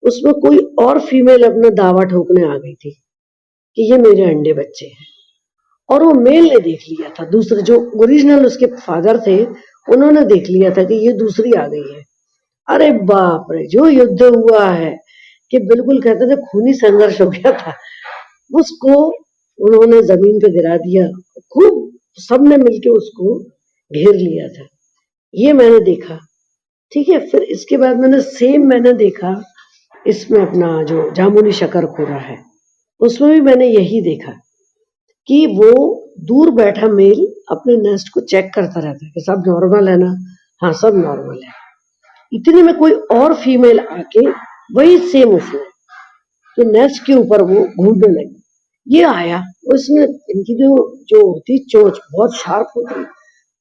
उसमें कोई और फीमेल अपना दावा ठोकने आ गई थी कि ये मेरे अंडे बच्चे हैं। और वो मेल ने देख लिया था, दूसरे जो ओरिजिनल उसके फादर थे उन्होंने देख लिया था कि ये दूसरी आ गई है। अरे बाप रे, जो युद्ध हुआ है कि बिल्कुल कहते थे खूनी संघर्ष हो गया था। उसको उन्होंने जमीन पे गिरा दिया, खूब सबने मिलके उसको घेर लिया था। ये मैंने देखा, ठीक है। फिर इसके बाद मैंने देखा इसमें अपना जो जामुनी शकरखोरा है, उसमें भी मैंने यही देखा कि वो दूर बैठा मेल अपने नेस्ट को चेक करता रहता है कि सब नॉर्मल है ना। हाँ, सब नॉर्मल है। इतने में कोई और फीमेल आके वही सेम उसने तो नेस्ट के ऊपर वो घूमने लगी। ये आया, उसने इनकी जो जो होती चोंच बहुत शार्प होती,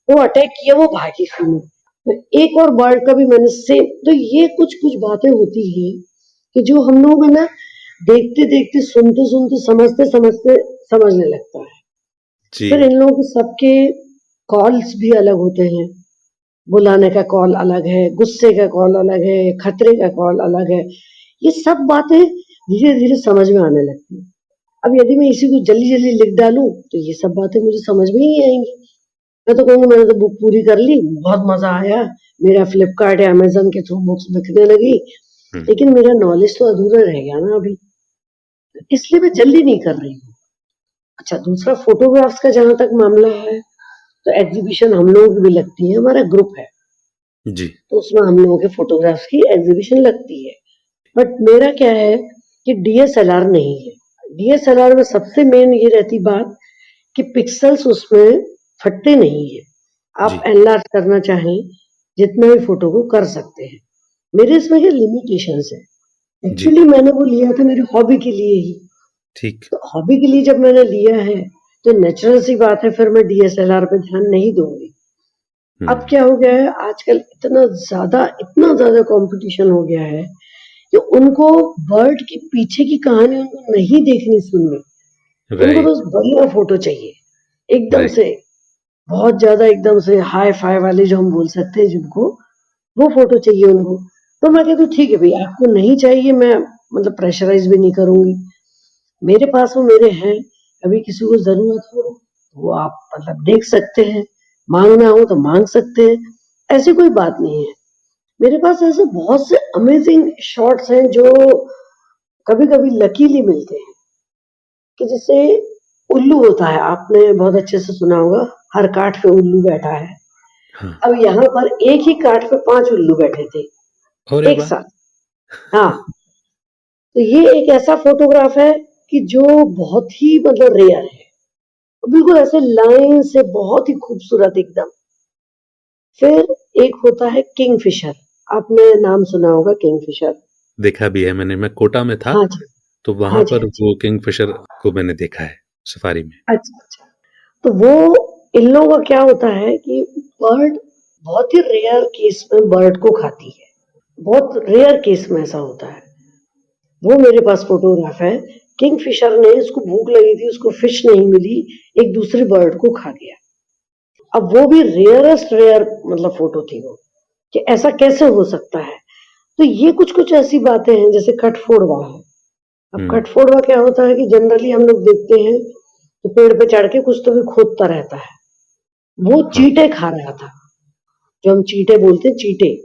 वो अटैक किया, वो भागी फीमेल। तो एक और बर्ड का भी मैंने सेम। तो ये कुछ कुछ बातें होती हैं कि जो हम लोग है ना देखते देखते सुनते सुनते समझते समझते समझने लगता है। जी। फिर इन लोगों के सबके कॉल्स भी अलग होते हैं। बुलाने का कॉल अलग है, गुस्से का कॉल अलग है, खतरे का कॉल अलग है। ये सब बातें धीरे धीरे समझ में आने लगती हैं। अब यदि मैं इसी को जल्दी जल्दी लिख डालूं तो ये सब बातें मुझे समझ में ही नहीं आएंगी। मैं तो कहूंगी मैंने तो बुक पूरी कर ली, बहुत मजा आया, मेरा फ्लिपकार्ट या अमेजन के थ्रू बुक्स बिकने लगी, हम्म। लेकिन मेरा नॉलेज तो अधूरा रह गया ना अभी, इसलिए मैं जल्दी नहीं कर रही हूँ। अच्छा, दूसरा फोटोग्राफ्स का जहां तक मामला है, तो एग्जीबिशन हम लोगों की भी लगती है, हमारा ग्रुप है जी। तो उसमें हम लोगों के फोटोग्राफ्स की एग्जीबिशन लगती है। बट मेरा क्या है कि डीएसएलआर नहीं है। डीएसएलआर में सबसे मेन ये रहती बात कि पिक्सल्स उसमें फटते नहीं है। आप जी। एनलार्ज करना चाहें जितना भी फोटो को कर सकते हैं। मेरे इसमें ये लिमिटेशंस है। जी। एक्चुअली मैंने वो लिया था मेरी हॉबी के लिए ही। ठीक। तो हॉबी के लिए जब मैंने लिया है तो नेचुरल सी बात है, फिर मैं डीएसएलआर पे ध्यान नहीं दूंगी। अब हम्म। क्या हो गया है, आजकल इतना ज्यादा कंपटीशन हो गया है कि उनको बर्ड के पीछे की कहानी उनको नहीं देखनी सुननी, उनको राइट। बस बढ़िया फोटो चाहिए, एकदम राइट। से, बहुत ज्यादा एकदम से हाई फाई वाले जो हम बोल सकते हैं जिनको, वो फोटो चाहिए उनको। तो मैं कहती हूँ ठीक है भाई, आपको नहीं चाहिए, मैं मतलब प्रेशराइज भी नहीं करूंगी, मेरे पास वो मेरे हैं, कभी किसी को जरूरत हो वो आप मतलब देख सकते हैं, मांगना हो तो मांग सकते हैं, ऐसी कोई बात नहीं है। मेरे पास ऐसे बहुत से अमेजिंग शॉट्स हैं जो कभी कभी लकीली मिलते हैं कि जैसे उल्लू होता है, आपने बहुत अच्छे से सुना होगा, हर काठ पे उल्लू बैठा है। हाँ। अब यहाँ पर एक ही काठ पे 5 उल्लू बैठे थे अरे एक वाह। साथ। हाँ, तो ये एक ऐसा फोटोग्राफ है कि जो बहुत ही मतलब रेयर है, बिल्कुल ऐसे लाइन से बहुत ही खूबसूरत एकदम। फिर एक होता है किंगफिशर, आपने नाम सुना होगा किंगफिशर। देखा भी है मैंने, मैं कोटा में था हाँ जी, तो हाँ वहां जी, पर हाँ जी। वो किंगफिशर को मैंने देखा है सफारी में। अच्छा, अच्छा। तो वो इन लोगों का क्या होता है कि बर्ड बहुत ही रेयर केस में बर्ड को खाती है, बहुत रेयर केस में ऐसा होता है। वो मेरे पास फोटोग्राफ है, किंगफिशर ने, उसको भूख लगी थी, उसको फिश नहीं मिली, एक दूसरे बर्ड को खा गया। अब वो भी रेयरेस्ट रेयर मतलब फोटो थी वो, कि ऐसा कैसे हो सकता है। तो ये कुछ कुछ ऐसी बातें हैं, जैसे कठफोड़वा है। अब हम्म। कठफोड़वा क्या होता है कि जनरली हम लोग देखते हैं तो पेड़ पे चढ़ के कुछ तो भी खोदता रहता है, वो हाँ। चींटे खा रहा था, जो हम चींटे बोलते हैं, चींटे।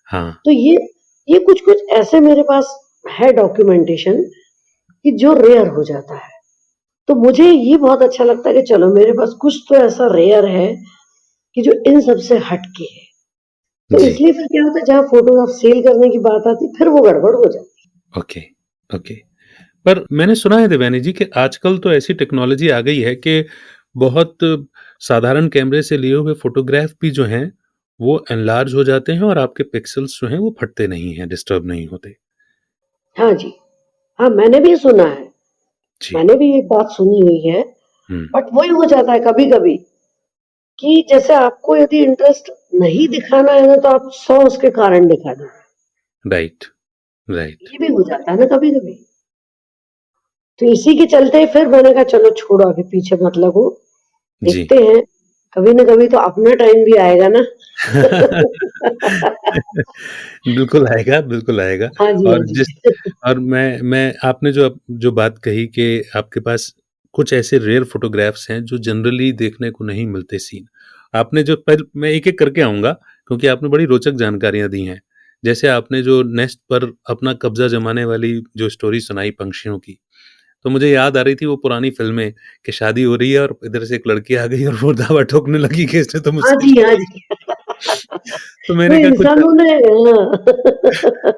हाँ। तो ये कुछ कुछ ऐसे मेरे पास है डॉक्यूमेंटेशन कि जो रेयर हो जाता है। तो मुझे ये बहुत अच्छा लगता है कि चलो मेरे पास कुछ तो ऐसा रेयर है कि जो इन सबसे हटके है। तो जी। इसलिए फिर क्या होता है, जहाँ फोटोग्राफ सेल करने की बात आती है, फिर वो गड़बड़ हो जाती ओके, ओके। पर मैंने सुना है देवयानी जी कि आजकल तो ऐसी टेक्नोलॉजी आ गई है कि बहुत साधारण कैमरे से लिए हुए फ़ोटोग्राफ भी जो हैं, वो एनलार्ज हो जाते हैं और आपके पिक्सेल्स जो हैं, वो फटते नहीं हैं, डिस्टर्ब नहीं होते। है। हाँ जी, हाँ मैंने भी सुना है, जी। मैंने भी ये बात सुनी हुई है, हुँ, बट वही हो जाता है कभी-कभी कि जैसे आपको यदि इंटरेस्ट नहीं दिखाना है ना, तो आप 100 उसके कारण दिखा दो। Right, right. ये भी हो जाता है ना कभी-कभी। तो इसी के चलते फिर मैंने कहा चलो छोड़ो, अभी पीछे मत लगो, जी। देखते हैं, कभी न कभी तो अपना टाइम भी आएगा ना। बिल्कुल आएगा, बिल्कुल आएगा। हाँ जी, हाँ और जी। जिस और मैं आपने जो बात कही कि आपके पास कुछ ऐसे रेयर फ़ोटोग्राफ्स हैं जो जनरली देखने को नहीं मिलते सीन। आपने जो पहल मैं एक-एक करके आऊँगा क्योंकि आपने बड़ी रोचक जानकारियाँ दी हैं। जैसे आपने जो नेस्ट पर अपना कब्ज़ा जमाने वाली जो स्टोरी सुनाई पंछियों की, तो मुझे याद आ रही थी वो पुरानी फ़िल्में कि शादी हो रही है और इधर से एक लड़की आ गई और वो दावा ठोकने लगी कि इसने तो हाँ मुझसे जी, हाँ शादी जी। की। तो वो मैंने कहा इंसानों ने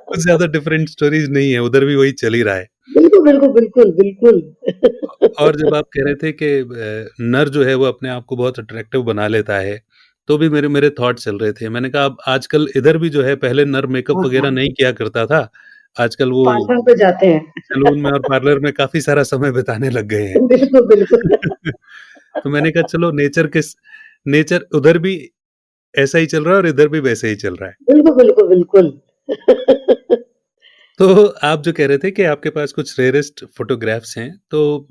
कुछ ज़्यादा डिफरेंट स्टोरीज़ नहीं है, उधर भी वही चल ही रहा है। बिल्कुल, बिल्कुल, बिल्कुल, बिल्कुल। और जब आप कह रहे थे कि नर जो है वो अपने आप को बहुत अट्रैक्टिव बना लेता है, तो भी मेरे मेरे थॉट चल रहे थे। मैंने कहा अब आजकल इधर भी जो है पहले नर मेकअप हाँ, वगैरह हाँ, नहीं किया करता था। आजकल वो पार्लर पे जाते हैं। सैलून में और पार्लर में काफ़ी सारा समय बिताने लग गए हैं। बिल्कुल, बिल्कुल। तो मैंने कहा चलो नेचर उधर भी ऐसा ही चल रहा है और इधर भी वैसे ही चल रहा है। बिल्कुल, बिल्कुल, बिल्कुल। तो आप जो कह रहे थे कि आपके पास कुछ रेयरेस्ट फ़ोटोग्राफ्स हैं, तो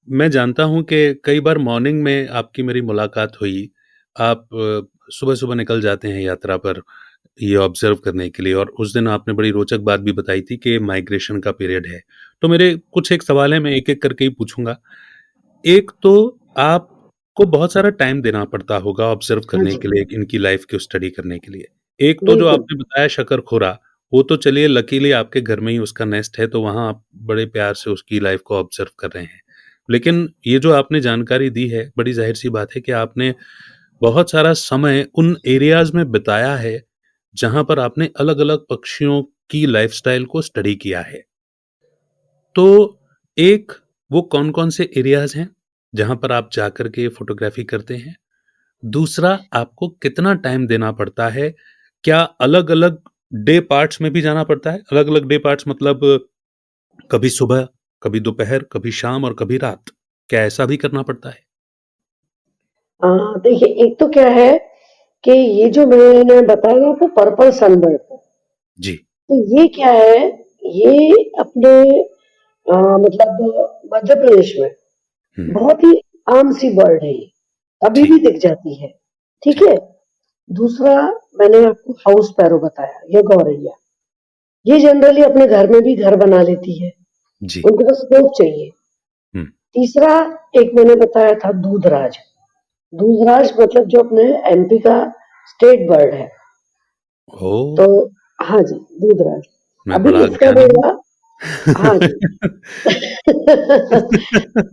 मैं जानता हूँ कि कई बार मॉर्निंग में आपकी मेरी मुलाकात हुई। आप सुबह-सुबह निकल जाते हैं यात्रा पर ये ऑब्ज़र्व करने के लिए और उस दिन आपने बड़ी रोचक बात भी बताई थी कि माइग्रेशन का पीरियड है। तो मेरे कुछ एक सवाल हैं, मैं एक-एक करके ही पूछूँगा। एक तो आपको बहुत सारा टाइम देना पड़ता होगा ऑब्ज़र्व हाँ करने जी, के लिए, इनकी लाइफ़ को स्टडी करने के लिए। एक तो जो बिल्कुल। आपने बताया शकरखोरा, वो तो चलिए लकीली आपके घर में ही उसका नेस्ट है, तो वहाँ आप बड़े प्यार से उसकी लाइफ़ को ऑब्ज़र्व कर रहे हैं। लेकिन ये जो आपने जानकारी दी है, बड़ी ज़ाहिर-सी बात है कि आपने बहुत सारा समय उन एरियाज़ में बिताया है, जहाँ पर आपने अलग-अलग पक्षियों की लाइफ़स्टाइल को स्टडी किया है। तो एक वो कौन-कौन से एरियाज़ हैं, जहाँ पर आप जाकर के फ़ोटोग्राफ़ी करते हैं? दूसरा आपको कितना टाइम देना पड़ता है? क्या अलग-अलग डे पार्ट्स में भी जाना पड़ता है? अलग-अलग डे पार्ट्स मतलब कभी सुबह, कभी दोपहर, कभी शाम और कभी रात। क्या ऐसा भी करना पड़ता है? देखिए, एक तो क्या है कि ये जो मैंने बताया ना आपको पर्पल सनबर्ड, जी। तो ये क्या है, ये अपने मतलब मध्य प्रदेश में हुँ, बहुत ही आम सी बर्ड है ये, कभी भी ठीक, दिख जाती है, ठीक ठीक। है? दूसरा मैंने आपको हाउस स्पैरो बताया या गौरैया, ये जनरली अपने घर में भी घर बना लेती है, जी। उनको बस स्कोप चाहिए। हुँ, तीसरा एक मैंने बताया था दूधराज, दूधराज मतलब जो अपने एमपी का स्टेट बर्ड है, ओह! तो हाँ जी, दूधराज। मैं अभी बड़ा इसका ज्ञानी हूँ। मेरा हाँ जी।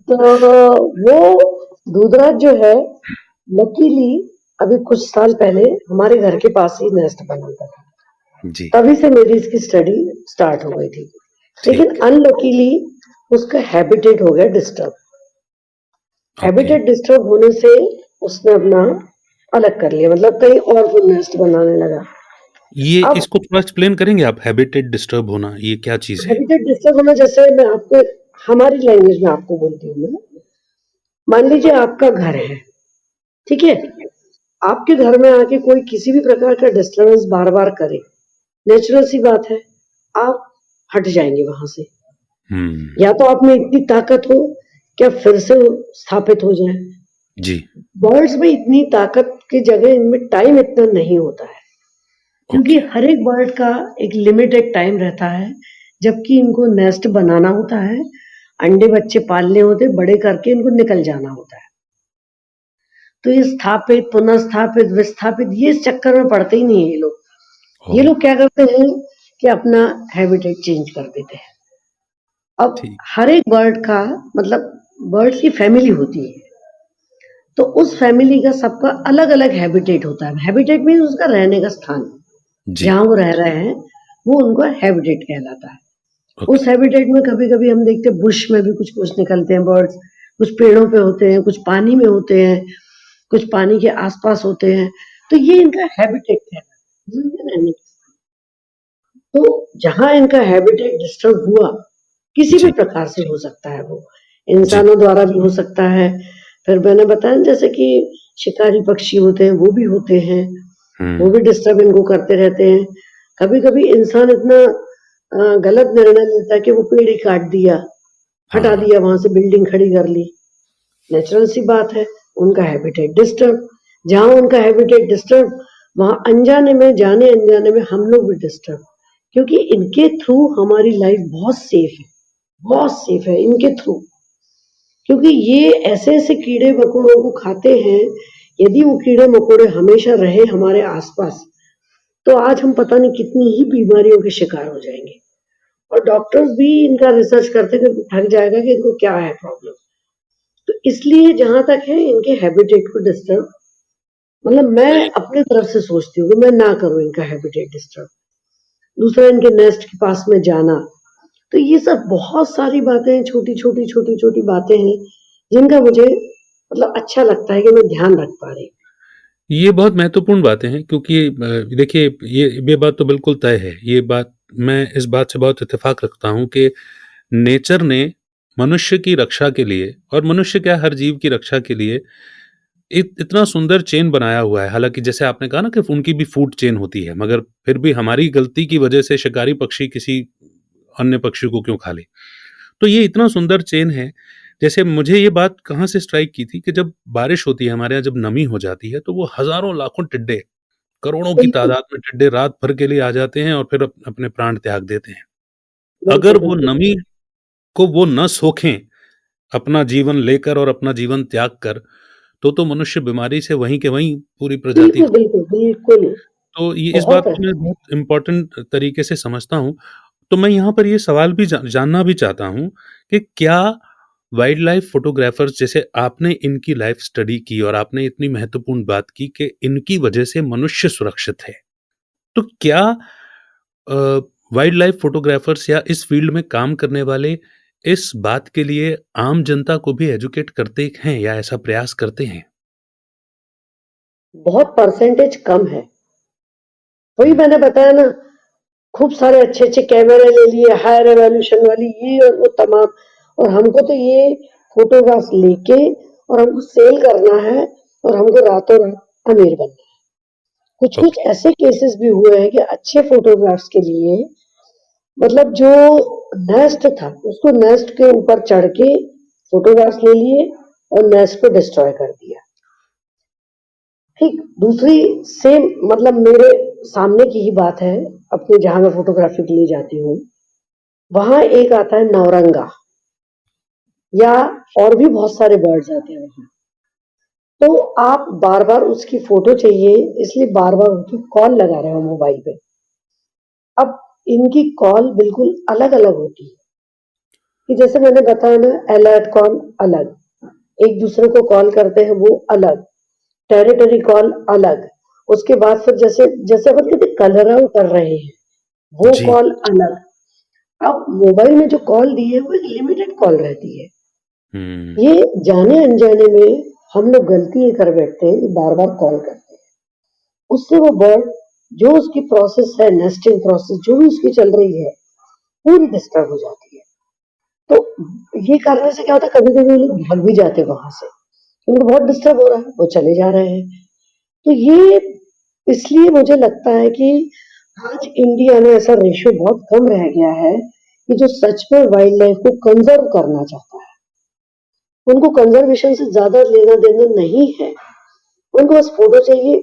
तो वो दूधराज जो है, लकीली अभी कुछ साल पहले हमारे घर के पास ही नेस्ट बनाता था। जी, तभी से मेरी इसकी स्टडी स्टार्ट हो गई थी। लेकिन ठीक। अनलकीली उसका हैबिटेट हो गया डिस्टर्ब। ओके। हैबिटेट डिस्टर्ब होने से उसने अपना अलग कर लिया, मतलब कहीं और वो नेस्ट बनाने लगा। ये अब इसको थोड़ा एक्सप्लेन करेंगे आप हैबिटेट डिस्टर्ब होना, ये क्या चीज़ है? हैबिटेट डिस्टर्ब होना, जैसे मैं आपको हमारी लैंग्वेज में आपको बोलती हूँ मैं, मान लीजिए आपका घर है, ठीक है? आपके घर में आके कोई किसी भी प्रकार का डिस्टर्बेंस बार-बार करे, नेचुरल सी बात है, आप हट जाएँगे वहाँ से। हुँ, या तो आप में इतनी ताकत हो कि आप फिर से स्थापित हो जाएँ। जी, बर्ड्स में इतनी ताकत की जगह इनमें टाइम इतना नहीं होता है, क्योंकि ओके, हर एक बर्ड का एक लिमिटेड टाइम रहता है, जबकि इनको नेस्ट बनाना होता है, अंडे बच्चे पालने होते हैं, बड़े करके इनको निकल जाना होता है। तो ये स्थापित, पुनर्स्थापित, विस्थापित ये इस चक्कर में पड़ते ही नहीं है ये लोग। ये ओह! लोग क्या करते हैं कि अपना हैबिटेट चेंज कर देते हैं। अब ठीक, हर एक बर्ड का मतलब बर्ड्स की फैमिली होती है। तो उस फैमिली का सबका अलग-अलग हैबिटेट होता है। हैबिटेट मीन्स उसका रहने का स्थान। जी। जहाँ वो रह रहे हैं, वो उनका हैबिटेट कहलाता है। ओके। उस हैबिटेट में कभी-कभी हम देखते हैं बुश में भी कुछ-कुछ निकलते हैं बर्ड्स, कुछ पेड़ों पे होते हैं, कुछ पानी में होते हैं, कुछ पानी के आस-पास होते हैं। तो ये इनका हैबिटेट कहलाता है, इनके रहने का। तो जहाँ इनका हैबिटेट डिस्टर्ब हुआ, किसी भी जी, प्रकार से हो सकता है वो, जी। इंसानों द्वारा भी हो सकता है, फिर मैंने बताया ना जैसे कि शिकारी पक्षी होते हैं, वो भी होते हैं, वो हुँ। भी डिस्टर्ब इनको करते रहते हैं। कभी-कभी इंसान इतना गलत निर्णय लेता है कि वो पेड़ ही काट दिया, हटा हाँ, दिया वहाँ से बिल्डिंग खड़ी कर ली। नेचुरल सी बात है, उनका हैबिटेट डिस्टर्ब, जहाँ उनका हैबिटेट डिस्टर्ब, वहाँ अनजाने में, जाने-अनजाने में हम लोग भी डिस्टर्ब, क्योंकि इनके थ्रू हमारी लाइफ बहुत सेफ है इनके थ्रू। क्योंकि ये ऐसे-ऐसे कीड़े-मकोड़ों को खाते हैं, यदि वो कीड़े-मकोड़े हमेशा रहे हमारे आस-पास, तो आज हम पता नहीं कितनी ही बीमारियों के शिकार हो जाएँगे। और डॉक्टर्स भी इनका रिसर्च करते कि थक जाएगा कि इनको क्या है प्रॉब्लम। तो इसलिए जहाँ तक है इनके हैबिटेट को डिस्टर्ब, मतलब मैं सही। अपनी तरफ से सोचती हूँ कि मैं ना करूँ इनका हैबिटेट डिस्टर्ब। दूसरा इनके नेस्ट के पास में जाना, तो ये सब बहुत सारी बातें छोटी-छोटी बातें हैं, जिनका मुझे मतलब अच्छा लगता है कि मैं ध्यान रख पा रही हूँ। ये बहुत महत्वपूर्ण बातें हैं क्योंकि देखिए ये बात तो बिल्कुल तय है। ये बात मैं इस बात से बहुत इत्तेफ़ाक रखता हूँ कि नेचर ने मनुष्य की रक्षा के लिए और मनुष्य क्या हर जीव की रक्षा के लिए इतना सुंदर चेन बनाया हुआ है। हालाँकि जैसे आपने कहा ना कि उनकी भी फूड चेन होती है, मगर फिर भी हमारी गलती की वजह से शिकारी पक्षी किसी अन्य पक्षी को क्यों खा ले। तो ये इतना सुंदर चेन है। जैसे मुझे ये बात कहाँ से स्ट्राइक की थी कि जब बारिश होती है हमारे यहाँ, जब नमी हो जाती है, तो वो हज़ारों लाखों टिड्डे, करोड़ों की बिल्कुल, तादाद में टिड्डे रात भर के लिए आ जाते हैं और फिर अपने प्राण त्याग देते हैं। अगर बिल्कुल, वो बिल्कुल। नमी को वो न सोखें, अपना जीवन लेकर और अपना जीवन त्याग कर, तो मनुष्य बीमारी से वहीं के वहीं पूरी प्रजाति। बिल्कुल, तो ये इस बात बहुत को मैं अच्छा। बहुत इम्पोर्टेंट तरीके से समझता हूँ। तो मैं यहाँ पर ये सवाल भी जानना भी चाहता हूँ कि क्या वाइल्ड लाइफ फोटोग्राफर्स, जैसे आपने इनकी लाइफ स्टडी की और आपने इतनी महत्वपूर्ण बात की कि इनकी वजह से मनुष्य सुरक्षित है, तो क्या वाइल्ड लाइफ फोटोग्राफर्स या इस फील्ड में काम करने वाले इस बात के लिए आम जनता को भी एजुकेट करते हैं या ऐसा प्रयास करते हैं? बहुत परसेंटेज कम है। वही हुँ, मैंने बताया ना, खूब सारे अच्छे-अच्छे कैमरे ले लिए, हाई रेज़ोल्यूशन वाली ये और वो तमाम, और हमको तो ये फ़ोटोग्राफ्स लेके और हमको सेल करना है और हमको रातों-रात अमीर बनना है। कुछ-कुछ ओके, ऐसे केसेस भी हुए हैं कि अच्छे फ़ोटोग्राफ्स के लिए मतलब जो नेस्ट था, उसको नेस्ट के ऊपर चढ़ के फ़ोटोग्राफ्स ले लिए और नेस्ट को डिस्ट्रॉय कर दिया। ठीक, दूसरी सेम मतलब मेरे सामने की ही बात है, अपने जहाँ मैं फ़ोटोग्राफ़ी के लिए जाती हूँ, वहाँ एक आता है नौरंगा या और भी बहुत सारे बर्ड्स आते हैं वहाँ। तो आप बार-बार उसकी फ़ोटो चाहिए, इसलिए बार-बार उनकी कॉल लगा रहे हो मोबाइल पे। अब इनकी कॉल बिल्कुल अलग-अलग होती है, कि जैसे मैंने बताया ना अलर्ट कॉल अलग, एक दूसरे को कॉल करते हैं वो अलग, टेरिटरी कॉल अलग, उसके बाद फिर जैसे जैसे अपन कहते हैं कलरव कर रहे हैं, वो जी। कॉल अलग। अब मोबाइल में जो कॉल दी है वो एक लिमिटेड कॉल रहती है। हुँ, ये जाने-अनजाने में हम लोग गलती ये कर बैठते हैं कि बार-बार कॉल करते हैं। उससे वो बर्ड जो उसकी प्रोसेस है, नेस्टिंग प्रोसेस जो भी उसकी चल रही है, पूरी डिस्टर्ब हो जाती है। तो ये करने से क्या होता है, कभी-कभी लोग भाग भी जाते हैं वहाँ से, उनको बहुत डिस्टर्ब हो रहा है, वो चले जा रहे हैं। तो ये इसलिए मुझे लगता है कि आज इंडिया में ऐसा रेशियो बहुत कम रह गया है कि जो सच में वाइल्ड लाइफ को कंज़र्व करना चाहता है। उनको कंज़र्वेशन से ज़्यादा लेना-देना नहीं है। उनको बस फ़ोटो चाहिए।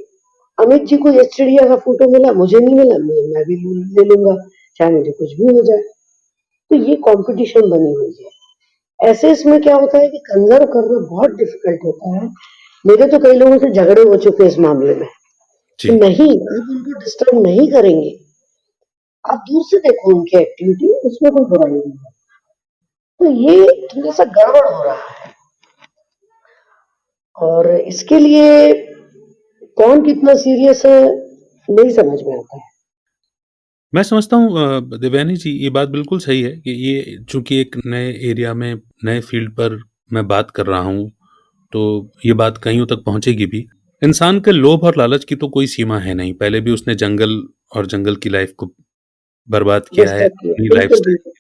अमित जी को ये चिड़िया का फ़ोटो मिला, मुझे नहीं मिला, मैं भी ले लूँगा, चाहे मुझे कुछ भी हो जाए। तो ये कॉम्पिटिशन बनी हुई है। ऐसे इसमें क्या होता है कि कंज़र्व करना बहुत डिफ़िकल्ट होता है। मेरे तो कई लोगों से झगड़े हो चुके हैं इस मामले में, कि जी। नहीं, आप उनको डिस्टर्ब नहीं करेंगे। आप दूर से देखो उनकी एक्टिविटी, उसमें कोई बुराई नहीं है। तो ये थोड़ा-सा गड़बड़ हो रहा है। और इसके लिए कौन कितना सीरियस है नहीं समझ में आता है। मैं समझता हूँ देवयानी जी, ये बात बिल्कुल सही है कि ये चूँकि एक नए एरिया में, नए फ़ील्ड पर मैं बात कर रहा हूँ, तो ये बात कईयों तक पहुँचेगी भी। इंसान के लोभ और लालच की तो कोई सीमा है नहीं। पहले भी उसने जंगल और जंगल की लाइफ़ को बर्बाद किया है, डिस्टर्ब किया, अपनी बिल्कुल, लाइफ़स्टाइल, बिल्कुल।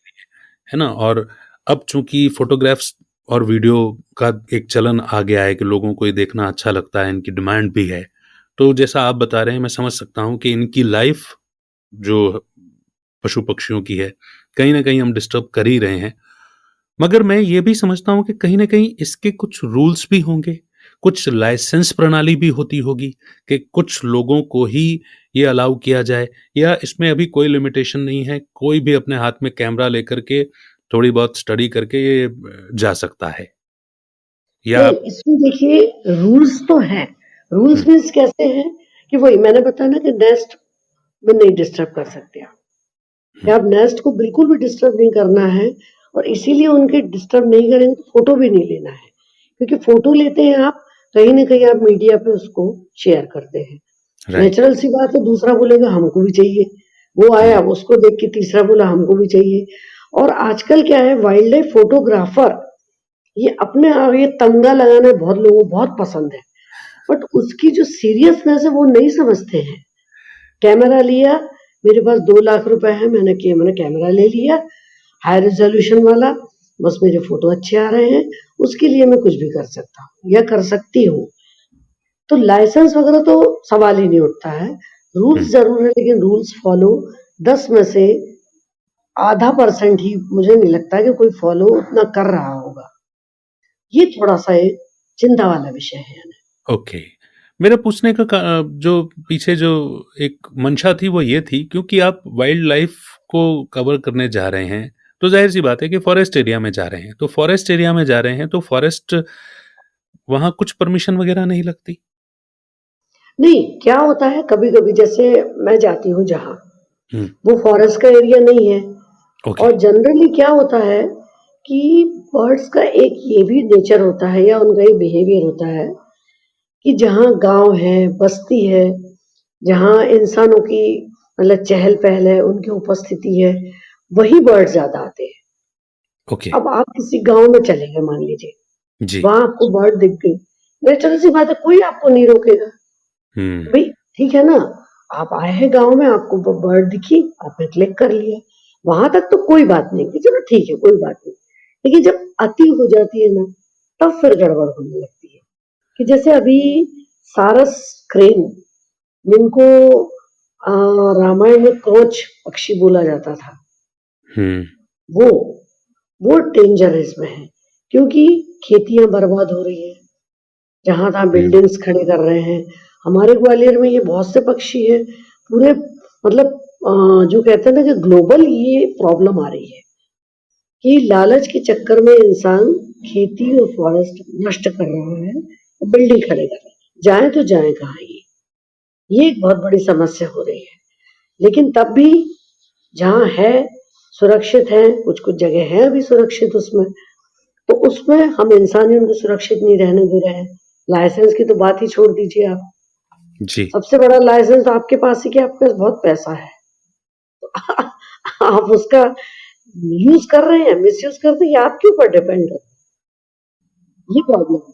है ना? और अब चूँकि फ़ोटोग्राफ्स और वीडियो का एक चलन आ गया है कि लोगों को ये देखना अच्छा लगता है, इनकी डिमांड भी है। तो जैसा आप बता रहे हैं, मैं समझ सकता हूँ कि इनकी लाइफ़ जो पशु-पक्षियों की है, कहीं न कहीं हम डिस्टर्ब कर ही रहे हैं। मगर मैं ये भी समझता हूँ कि कहीं न कहीं इसके कुछ रूल्स भी होंगे, कुछ लाइसेंस प्रणाली भी होती होगी कि कुछ लोगों को ही ये अलाउ किया जाए, या इसमें अभी कोई लिमिटेशन नहीं है, कोई भी अपने हाथ में कैमरा लेकर के थोड़ी बहुत स्टडी करके ये जा सकता है? या नहीं, आप इसमें देखिए रूल्स तो हैं। हुँ, रूल्स मीन्स कैसे हैं कि वही मैंने बताया ना कि नेस्ट में नहीं डिस्टर्ब कर सकते आप। हुँ, कि आप नेस्ट को बिल्कुल भी डिस्टर्ब नहीं करना है और इसीलिए उनके डिस्टर्ब नहीं करेंगे तो फ़ोटो भी नहीं लेना है। क्योंकि फ़ोटो लेते हैं आप, कहीं न कहीं आप मीडिया पे उसको शेयर करते हैं। राइट। नेचुरल सी बात है दूसरा बोलेगा हमको भी चाहिए। वो हुँ, आया उसको देख के तीसरा बोला हमको भी चाहिए। और आजकल क्या है वाइल्ड लाइफ फ़ोटोग्राफ़र ये अपने ये तमगा लगाना बहुत लोगों को बहुत पसंद है। बट उसकी जो सीरियसनेस है वो नहीं समझते हैं। कैमरा लिया, मेरे पास 2 लाख रुपए हैं, मैंने कैमरा ले लिया, हाई रिज़ॉल्यूशन वाला, बस मेरे फ़ोटो अच्छे आ रहे हैं, उसके लिए मैं कुछ भी कर सकता हूँ या कर सकती हूँ। तो लाइसेंस वगैरह तो सवाल ही नहीं उठता है। हुँ, रूल्स ज़रूर है लेकिन रूल्स फ़ॉलो 10 में से आधा परसेंट ही मुझे नहीं लगता कि कोई फ़ॉलो उतना कर रहा होगा। ये थोड़ा-सा एक चिंता वाला विषय है। ओके। मेरा पूछने का जो पीछे जो एक मंशा थी वो ये थी, क्योंकि आप वाइल्ड लाइफ़ को कवर करने जा रहे हैं, तो ज़ाहिर-सी बात है कि फ़ॉरेस्ट एरिया में जा रहे हैं। तो फ़ॉरेस्ट एरिया में जा रहे हैं तो फ़ॉरेस्ट, वहाँ कुछ परमिशन वग़ैरह नहीं लगती? नहीं, क्या होता है कभी-कभी जैसे मैं जाती हूँ जहाँ, हुँ, वो फ़ॉरेस्ट का एरिया नहीं है ओके, और जनरली क्या होता है कि बर्ड्स का एक ये भी नेचर होता है या उनका एक बिहेवियर होता है कि जहाँ गाँव है, बस्ती है, जहाँ इंसानों की मतलब चहल-पहल है, उनकी उपस्थिति है, वही बर्ड ज़्यादा आते हैं। ओके, अब आप किसी गाँव में चले गए मान लीजिए, जी। वहाँ आपको बर्ड दिख गई, नेचुरल सी बात है कोई आपको नहीं रोकेगा। हुँ, भई ठीक है ना, आप आए हैं गाँव में, आपको बर्ड दिखी, आपने क्लिक कर लिया। वहाँ तक तो कोई बात नहीं कि चलो ठीक है, कोई बात नहीं। लेकिन जब अति हो जाती है ना, तब फिर गड़बड़ होने लगती है। कि जैसे अभी सारस क्रेन जिनको रामायण में कवच पक्षी बोला जाता था, हुँ, वो वो डेंजर इसमें है। क्योंकि खेतियाँ बर्बाद हो रही हैं, जहाँ-तहाँ हुँ, बिल्डिंग्स खड़े कर रहे हैं। हमारे ग्वालियर में ये बहुत से पक्षी हैं, पूरे मतलब जो कहते हैं ना कि ग्लोबल ये प्रॉब्लम आ रही है कि लालच के चक्कर में इंसान खेती और फॉरेस्ट नष्ट कर रहा है और बिल्डिंग खड़े कर रहा है। जाएँ तो जाएँ कहाँ ये? ये एक बहुत बड़ी समस्या हो रही है। लेकिन तब भी जहाँ है, सुरक्षित है, कुछ-कुछ जगह है अभी सुरक्षित उसमें, तो उसमें हम इंसान ही उनको सुरक्षित नहीं रहने दे रहे हैं। लाइसेंस की तो बात ही छोड़ दीजिए आप। जी, सबसे बड़ा लाइसेंस तो आपके पास ही कि आपके पास बहुत पैसा है। आप उसका यूज़ कर रहे हैं, मिसयूज़ कर रहे हैं, ये आपके ऊपर डिपेंड है। ये प्रॉब्लम है।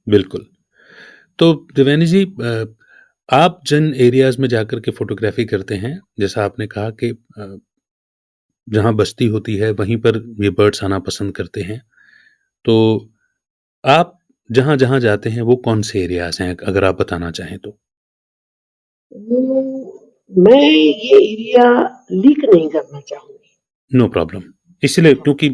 बिल्कुल। तो देवयानी जी, आप जिन एरियाज़ में जाकर के फ़ोटोग्राफ़ी करते हैं, जैसा आपने कहा कि जहाँ बस्ती होती है वहीं पर ये बर्ड्स आना पसंद करते हैं। तो आप जहाँ-जहाँ जाते हैं वो कौन-से एरियाज़ हैं, अगर आप बताना चाहें तो? मैं ये एरिया लीक नहीं करना चाहूँगी। No problem. इसीलिए, क्योंकि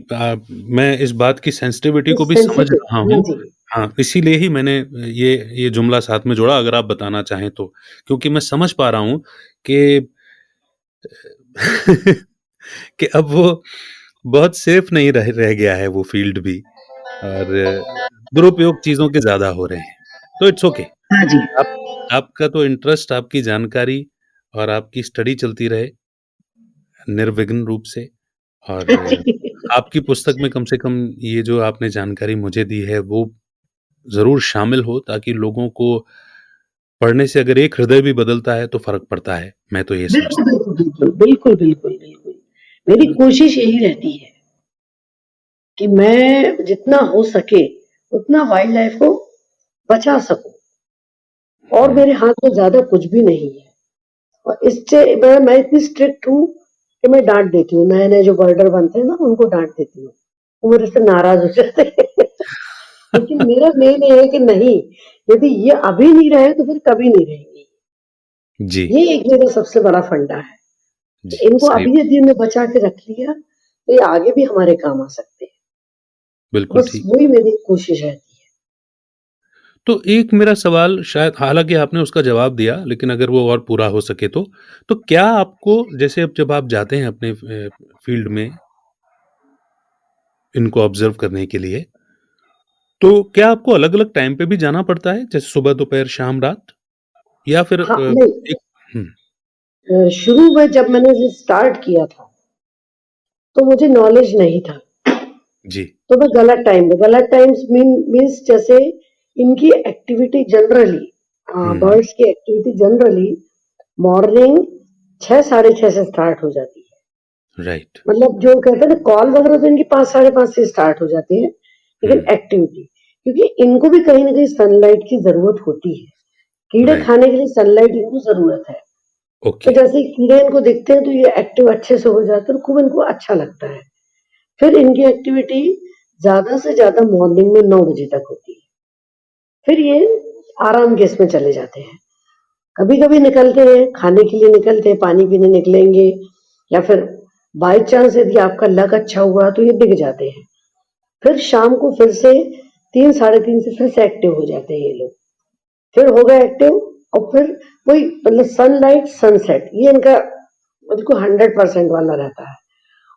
मैं इस बात की सेंसिटिविटी को भी समझ सेंसिटिव रहा हाँ हूँ। जी। हाँ, इसीलिए ही मैंने ये जुमला साथ में जोड़ा, अगर आप बताना चाहें तो। क्योंकि मैं समझ पा रहा हूँ कि कि अब वो बहुत सेफ नहीं रह रह गया है वो फ़ील्ड भी, और दुरुपयोग चीज़ों के ज़्यादा हो रहे हैं। तो इट्स ओके। हाँ जी। आप आपका तो इंटरेस्ट, आपकी जानकारी और आपकी स्टडी चलती रहे निर्विघ्न रूप से, और हाँ जी। आपकी पुस्तक में कम से कम ये जो आपने जानकारी मुझे दी है वो ज़रूर शामिल हो, ताकि लोगों को पढ़ने से अगर एक हृदय भी बदलता है तो फ़र्क पड़ता है। मैं तो ये बिल्कुल, समझता बिल्कुल, बिल्कुल, बिल्कुल, बिल्कुल, बिल्कुल। मेरी हूँ। कोशिश यही रहती है कि मैं जितना हो सके उतना वाइल्ड लाइफ को बचा सकूँ, और हुँ, मेरे हाथ में ज़्यादा कुछ भी नहीं है। और इससे मैं इतनी स्ट्रिक्ट हूँ कि मैं डाँट देती हूँ, नए-नए जो बर्डर बनते हैं ना उनको डाँट देती हूँ। वो मेरे से नाराज़ हो जाते हैं। लेकिन मेरा मेन ये है कि नहीं, यदि ये अभी नहीं रहे तो फिर कभी नहीं रहेंगे। जी, ये एक मेरा सबसे बड़ा फंडा है। जी, इनको सही अभी यदि हमने बचा के रख लिया, तो ये आगे भी हमारे काम आ सकते हैं। बिल्कुल बस ठीक। वही मेरी कोशिश रहती है। तो एक मेरा सवाल, शायद हालाँकि आपने उसका जवाब दिया, लेकिन अगर वो और पूरा हो सके तो क्या आपको, जैसे अब जब आप जाते हैं अपने फ़ील्ड में इनको ऑब्ज़र्व करने के लिए, तो क्या आपको अलग-अलग टाइम पे भी जाना पड़ता है? जैसे सुबह, दोपहर, शाम, रात? या फिर हाँ, नहीं, एक हुँ, शुरू में जब मैंने ये स्टार्ट किया था, तो मुझे नॉलेज नहीं था। जी। तो मैं गलत टाइम्स मीन्स जैसे इनकी एक्टिविटी जनरली, हुँ, बर्ड्स की एक्टिविटी जनरली मॉर्निंग 6 साढ़े 6 से स्टार्ट हो जाती है। राइट। मतलब जो कहते हैं ना कॉल वगैरह तो इनकी 5 साढ़े 5 से स्टार्ट हो जाती है, हुँ, लेकिन एक्टिविटी, क्योंकि इनको भी कहीं न कहीं सनलाइट की ज़रूरत होती है। कीड़े राइट, खाने के लिए सनलाइट इनको ज़रूरत है। तो ओके, जैसे ही कीड़े इनको दिखते हैं तो ये एक्टिव अच्छे से हो जाते हैं और खूब इनको अच्छा लगता है। फिर इनकी एक्टिविटी ज़्यादा से ज़्यादा मॉर्निंग में 9 बजे तक होती है। फिर ये आराम के इसमें चले जाते हैं। कभी-कभी निकलते हैं, खाने के लिए निकलते हैं, पानी पीने निकलेंगे, या फिर बाय चांस यदि आपका लक अच्छा हुआ तो ये दिख जाते हैं। फिर शाम को फिर से 3 साढ़े 3 से फिर से एक्टिव हो जाते हैं ये लोग। फिर हो गए एक्टिव, और फिर वही मतलब सनलाइट, सनसेट ये इनका बिल्कुल 100% वाला रहता है।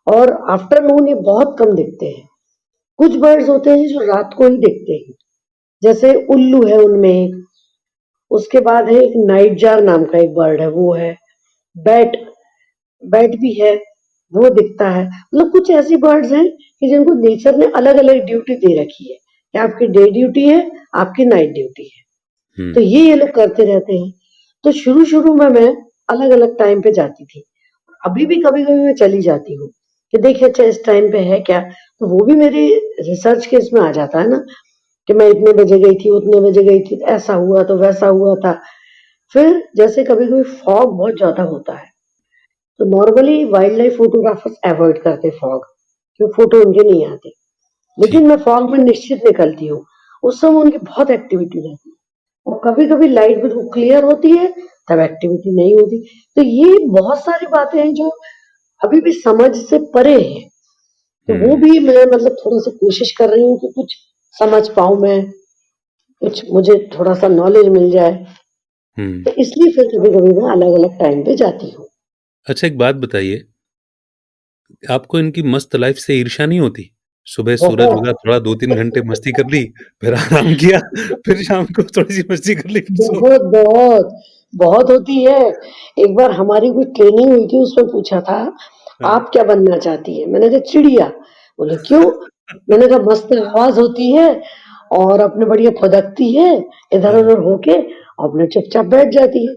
और आफ्टरनून ये बहुत कम दिखते हैं। कुछ बर्ड्स होते हैं जो रात को ही दिखते हैं, जैसे उल्लू है उनमें एक, उसके बाद है एक नाइट जार नाम का एक बर्ड है, वो है, बैट बैट भी है, वो दिखता है। मतलब कुछ ऐसी बर्ड्स हैं कि जिनको नेचर ने अलग-अलग ड्यूटी दे रखी है, कि आपकी डे ड्यूटी है, आपकी नाइट ड्यूटी है। हुँ, तो ये लोग करते रहते हैं। तो शुरू-शुरू में मैं अलग-अलग टाइम पे जाती थी। अभी भी कभी-कभी मैं चली जाती हूँ, कि देखिए अच्छा इस टाइम पे है क्या? तो वो भी मेरी रिसर्च के इसमें आ जाता है ना, कि मैं इतने बजे गई थी, उतने बजे गई थी, ऐसा हुआ तो वैसा हुआ था। फिर जैसे कभी-कभी फॉग बहुत ज़्यादा होता है, तो normally wild life photographers avoid करते हैं फॉग, क्योंकि फोटो उनके नहीं आते। ठीक, लेकिन मैं फॉग में निश्चित निकलती हूँ, उस समय उनकी बहुत एक्टिविटी रहती है। और कभी-कभी लाइट बिल्कुल क्लियर होती है, तब एक्टिविटी नहीं होती। तो ये बहुत सारी बातें हैं जो अभी भी समझ से परे हैं। तो वो हुँ, भी मैं मतलब थोड़ा-सा कोशिश कर रही हूँ कि कुछ समझ पाऊँ मैं, कुछ मुझे थोड़ा-सा नॉलेज मिल जाए। हुँ। तो इसलिए फिर कभी-कभी मैं अलग-अलग टाइम पे जाती हूँ। अच्छा, एक बात बताइए, आपको इनकी मस्त लाइफ़ से ईर्ष्या नहीं होती? सुबह सूरज बहुत, उगा, थोड़ा 2-3 घंटे मस्ती कर ली, फिर आराम किया, फिर शाम को थोड़ी-सी मस्ती कर ली, फिर सो बहुत, बहुत, बहुत होती है। एक बार हमारी कोई ट्रेनिंग हुई थी, उसमें पूछा था, हाँ, "आप क्या बनना चाहती हैं?" मैंने कहा, "चिड़िया।" बोले, "क्यों?" मैंने कहा, "मस्त आवाज़ होती है और अपने बढ़िया फुदकती है, हाँ, इधर-उधर होके और अपने चुपचाप बैठ जाती है।"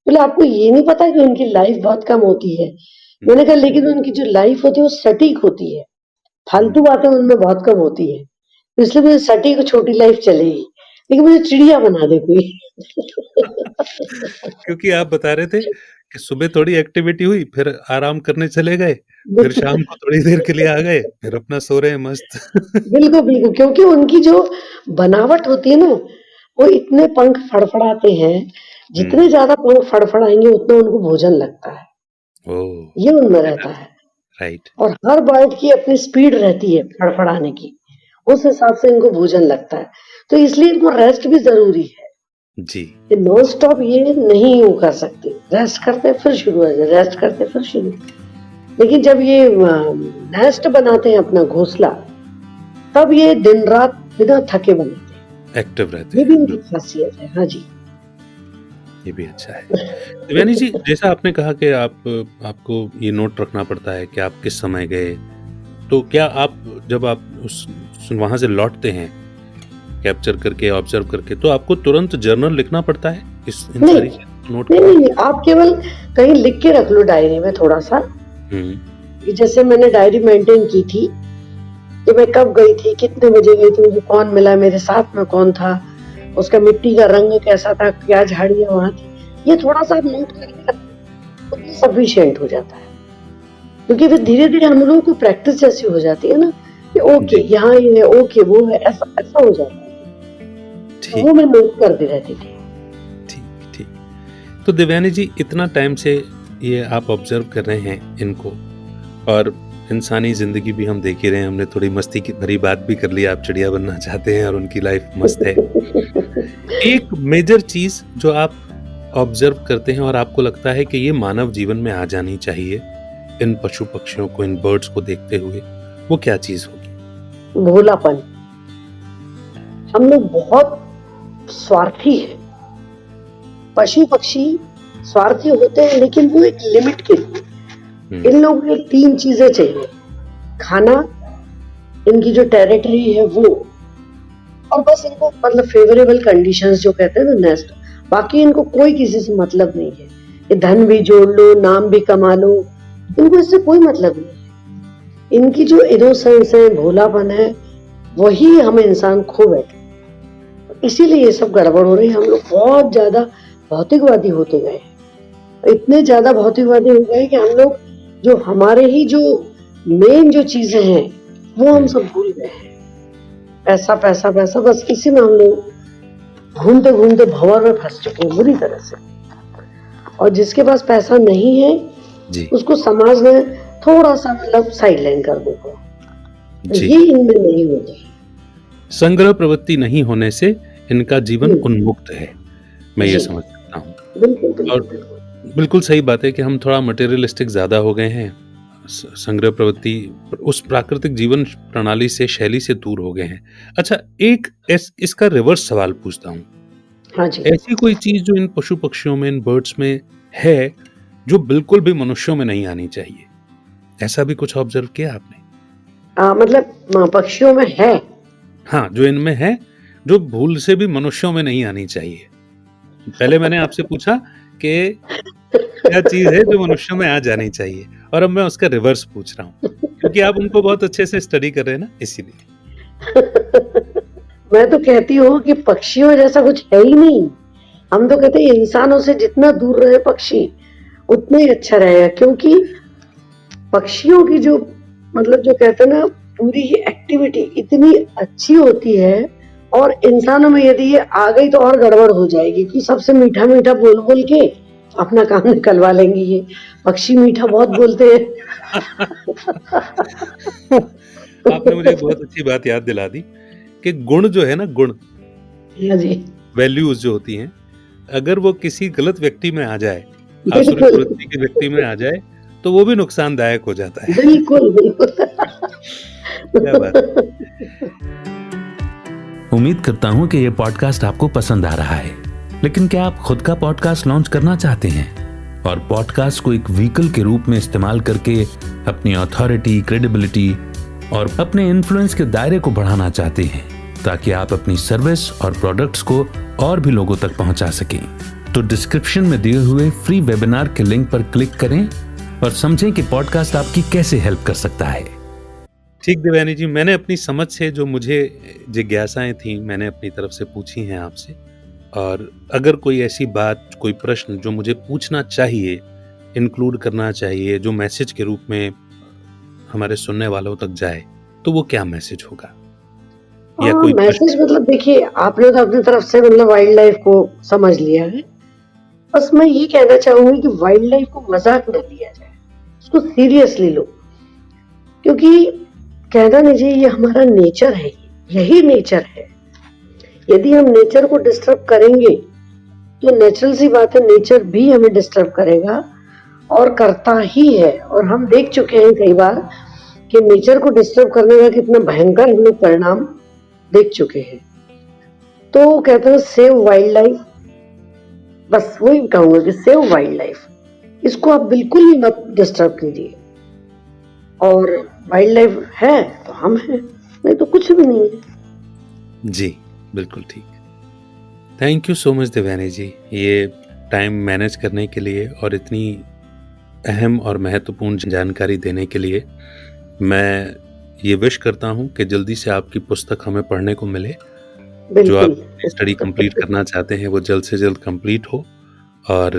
बोले, "आपको ये नहीं पता कि उनकी लाइफ़ बहुत कम होती है?" हुँ, मैंने कहा, "लेकिन उनकी जो लाइफ़ होती है, वो सटीक होती है, हुँ। फालतू बातें उनमें बहुत कम होती हैं। तो इसलिए मुझे सटीक और छोटी लाइफ़ चलेगी, लेकिन मुझे चिड़िया बना दे कोई।" क्योंकि आप बता रहे थे कि सुबह थोड़ी एक्टिविटी हुई, फिर आराम करने चले गए, फिर शाम को थोड़ी देर के लिए आ गए, फिर अपना सो रहे हैं मस्त। बिल्कुल, बिल्कुल, क्योंकि उनकी जो बनावट होती है ना, वो इतने पंख फड़फड़ाते हैं, जितने हुँ, ज़्यादा पंख फड़फड़ाएँगे उतना उनको भोजन लगता है, ओह! ये उनमें रहता है। राइट, और हर बर्ड की अपनी स्पीड रहती है फड़फड़ाने की, उस हिसाब से इनको भोजन लगता है। तो इसलिए इनको रेस्ट भी ज़रूरी है, जी। ये नॉन स्टॉप ये नहीं वो कर सकते, रेस्ट करते हैं फिर शुरू हो जाते हैं, रेस्ट करते हैं फिर शुरू। लेकिन जब ये नेस्ट बनाते हैं अपना घोंसला, तब ये दिन-रात बिना थके बनाते हैं। एक्टिव रहते ये भी हैं, इनकी बिल्कुल, ख़ासियत है। हाँ जी। ये भी अच्छा है। देवयानी जी, जैसा आपने कहा कि आपको ये नोट रखना पड़ता है कि आप किस समय गए, तो क्या आप जब आप उस वहां से लौटते हैं कैप्चर करके, ऑब्जर्व करके, तो आपको तुरंत जर्नल लिखना पड़ता है इन नहीं सारी चीजों को नोट नहीं करने? नहीं, आप केवल कहीं लिख के रख लो डायरी में थोड़ा सा, हम्म, कि जैसे मैंने डायरी मेंटेन की थी कि मैं कब गई थी, कितने बजे गई थी, मुझे कौन मिला, मेरे साथ में कौन था, उसका मिट्टी का रंग कैसा था, क्या झाड़ियां वहां थी, ये थोड़ा सा आप नोट करके रखो, सफिशिएंट हो जाता है। क्योंकि फिर धीरे धीरे हम लोगों को प्रैक्टिस जैसी हो जाती है ना, कि ओके जी, यहाँ ये है, ओके वो है, ऐसा ऐसा हो जाता है। तो ठीक वो मैं नोट करती रहती थी। ठीक ठीक। तो देवयानी जी, इतना टाइम से ये आप ऑब्जर्व कर रहे हैं इनको, और इंसानी जिंदगी भी हम देख ही रहे हैं, हमने थोड़ी मस्ती की भरी बात भी कर ली, आप चिड़िया बनना चाहते हैं और उनकी लाइफ मस्त है। एक मेजर चीज जो आप ऑब्जर्व करते हैं और आपको लगता है कि ये मानव जीवन में आ जानी चाहिए इन पशु पक्षियों को, इन बर्ड्स को देखते हुए, वो क्या चीज होगी? भोलापन। हम लोग बहुत स्वार्थी है। पशु पक्षी स्वार्थी होते हैं, लेकिन वो एक लिमिट के लिए। इन लोगों को 3 चीजें चाहिए: खाना, इनकी जो टेरिटरी है वो, और बस इनको मतलब फेवरेबल कंडीशंस जो कहते हैं ना, नेस्ट। बाकी इनको कोई किसी से मतलब नहीं है। ये धन भी जोड़ लो, नाम भी कमा लो, इनको इससे कोई मतलब नहीं है। इनकी जो इनोसेंस है, भोलापन है, वही हम इंसान खो बैठे। इसीलिए ये सब गड़बड़ हो रही है। हम लोग बहुत ज्यादा भौतिकवादी होते गए, इतने ज्यादा भौतिकवादी हो गए कि हम लोग जो हमारे ही जो मेन जो चीजें हैं वो हम सब भूल गए हैं। पैसा पैसा पैसा, बस इसी में हम लोग घूमते घूमते भंवर में फंस चुके हैं बुरी तरह से। और जिसके पास पैसा नहीं है जी उसको समाज में थोड़ा सा मतलब साइडलाइन कर देगा। जी। ये इनमें नहीं होता। संग्रह प्रवृत्ति नहीं होने से इनका जीवन उन्मुक्त है, मैं ये जी। समझ सकता हूँ। बिल्कुल बिल्कुल और बिल्कुल। बिल्कुल सही बात है कि हम थोड़ा मटेरियलिस्टिक ज्यादा हो गए हैं, संग्रह प्रवृत्ति, उस प्राकृतिक जीवन प्रणाली से, शैली से दूर हो गए हैं। अच्छा, एक इसका रिवर्स सवाल पूछता हूँ। हाँ जी। ऐसी कोई चीज जो इन पशु पक्षियों में, इन बर्ड्स में है, जो बिल्कुल भी मनुष्यों में नहीं आनी चाहिए, ऐसा भी कुछ ऑब्जर्व किया आपने? मतलब पक्षियों में है। हाँ, जो इनमें है, जो भूल से भी मनुष्यों में नहीं आनी चाहिए। पहले मैंने आपसे पूछा कि क्या चीज है जो मनुष्यों में आ जानी चाहिए, और अब मैं उसका रिवर्स पूछ रहा हूँ, क्योंकि आप उनको बहुत अच्छे से स्टडी कर रहे हैं ना, इसीलिए। मैं तो कहती हूँ कि पक्षियों जैसा कुछ है ही नहीं। हम तो कहते हैं इंसानों से जितना दूर रहे पक्षी उतना ही अच्छा रहेगा, क्योंकि पक्षियों की जो मतलब जो कहते हैं ना, पूरी ही एक्टिविटी इतनी अच्छी होती है। और इंसानों में यदि ये आ गई तो और गड़बड़ हो जाएगी, कि सबसे मीठा मीठा बोल बोल के अपना काम निकलवा लेंगे। ये पक्षी मीठा बहुत बोलते हैं। आपने मुझे बहुत अच्छी बात याद दिला दी कि गुण जो है ना, गुण, हाँ जी, वैल्यूज जो होती हैं, अगर वो किसी गलत व्यक्ति में आ जाए, आसुरी बिल्कुल प्रवृत्ति के व्यक्ति में आ जाए, तो वो भी नुकसानदायक हो जाता है। बिल्कुल बिल्कुल। क्या बात है। उम्मीद करता हूं कि ये पॉडकास्ट आपको पसंद आ रहा है, लेकिन क्या आप खुद का पॉडकास्ट लॉन्च करना चाहते हैं और पॉडकास्ट को एक व्हीकल के रूप में इस्तेमाल करके अपनी अथॉरिटी, क्रेडिबिलिटी और अपने इन्फ्लुएंस के दायरे को बढ़ाना चाहते हैं, ताकि आप अपनी सर्विस और प्रोडक्ट्स को और भी लोगों तक पहुंचा सकें? तो डिस्क्रिप्शन में दिए हुए फ्री वेबिनार के लिंक पर क्लिक करें और समझें कि पॉडकास्ट आपकी कैसे हेल्प कर सकता है। ठीक देवयानी जी, मैंने अपनी समझ से जो मुझे जिज्ञासाएं थी, मैंने अपनी तरफ से पूछी हैं आपसे। और अगर कोई ऐसी बात, कोई प्रश्न जो मुझे पूछना चाहिए, इंक्लूड करना चाहिए, जो मैसेज के रूप में हमारे सुनने वालों तक जाए, तो वो क्या मैसेज होगा? या कोई मैसेज मतलब देखिए, आपने तो अपनी तरफ से मतलब वाइल्ड लाइफ को समझ लिया है। बस मैं ये कहना चाहूंगी कि वाइल्ड लाइफ को मजाक न लिया जाए, उसको सीरियसली लो। क्योंकि कहना नहीं चाहिए, ये हमारा नेचर है, यही नेचर है। यदि हम नेचर को डिस्टर्ब करेंगे तो नेचुरल सी बात है, नेचर भी हमें डिस्टर्ब करेगा और करता ही है। और हम देख चुके हैं कई बार कि नेचर को डिस्टर्ब करने का कितना भयंकर हम लोग परिणाम देख चुके हैं। तो कहते हैं सेव वाइल्ड लाइफ, बस वही कहूंगा कि सेव वाइल्ड लाइफ। इसको आप बिल्कुल ही मत डिस्टर्ब कीजिए। और वाइल्ड लाइफ है तो हम हैं, नहीं तो कुछ भी नहीं है। जी, बिल्कुल ठीक। Thank you so much Devyani ji, ये टाइम मैनेज करने के लिए और इतनी अहम और महत्वपूर्ण जानकारी देने के लिए। मैं ये विश करता हूँ कि जल्दी से आपकी पुस्तक हमें पढ़ने को मिले। जो आप बिल्कुल। स्टडी कंप्लीट करना चाहते हैं वो जल्द से जल्द कंप्लीट हो और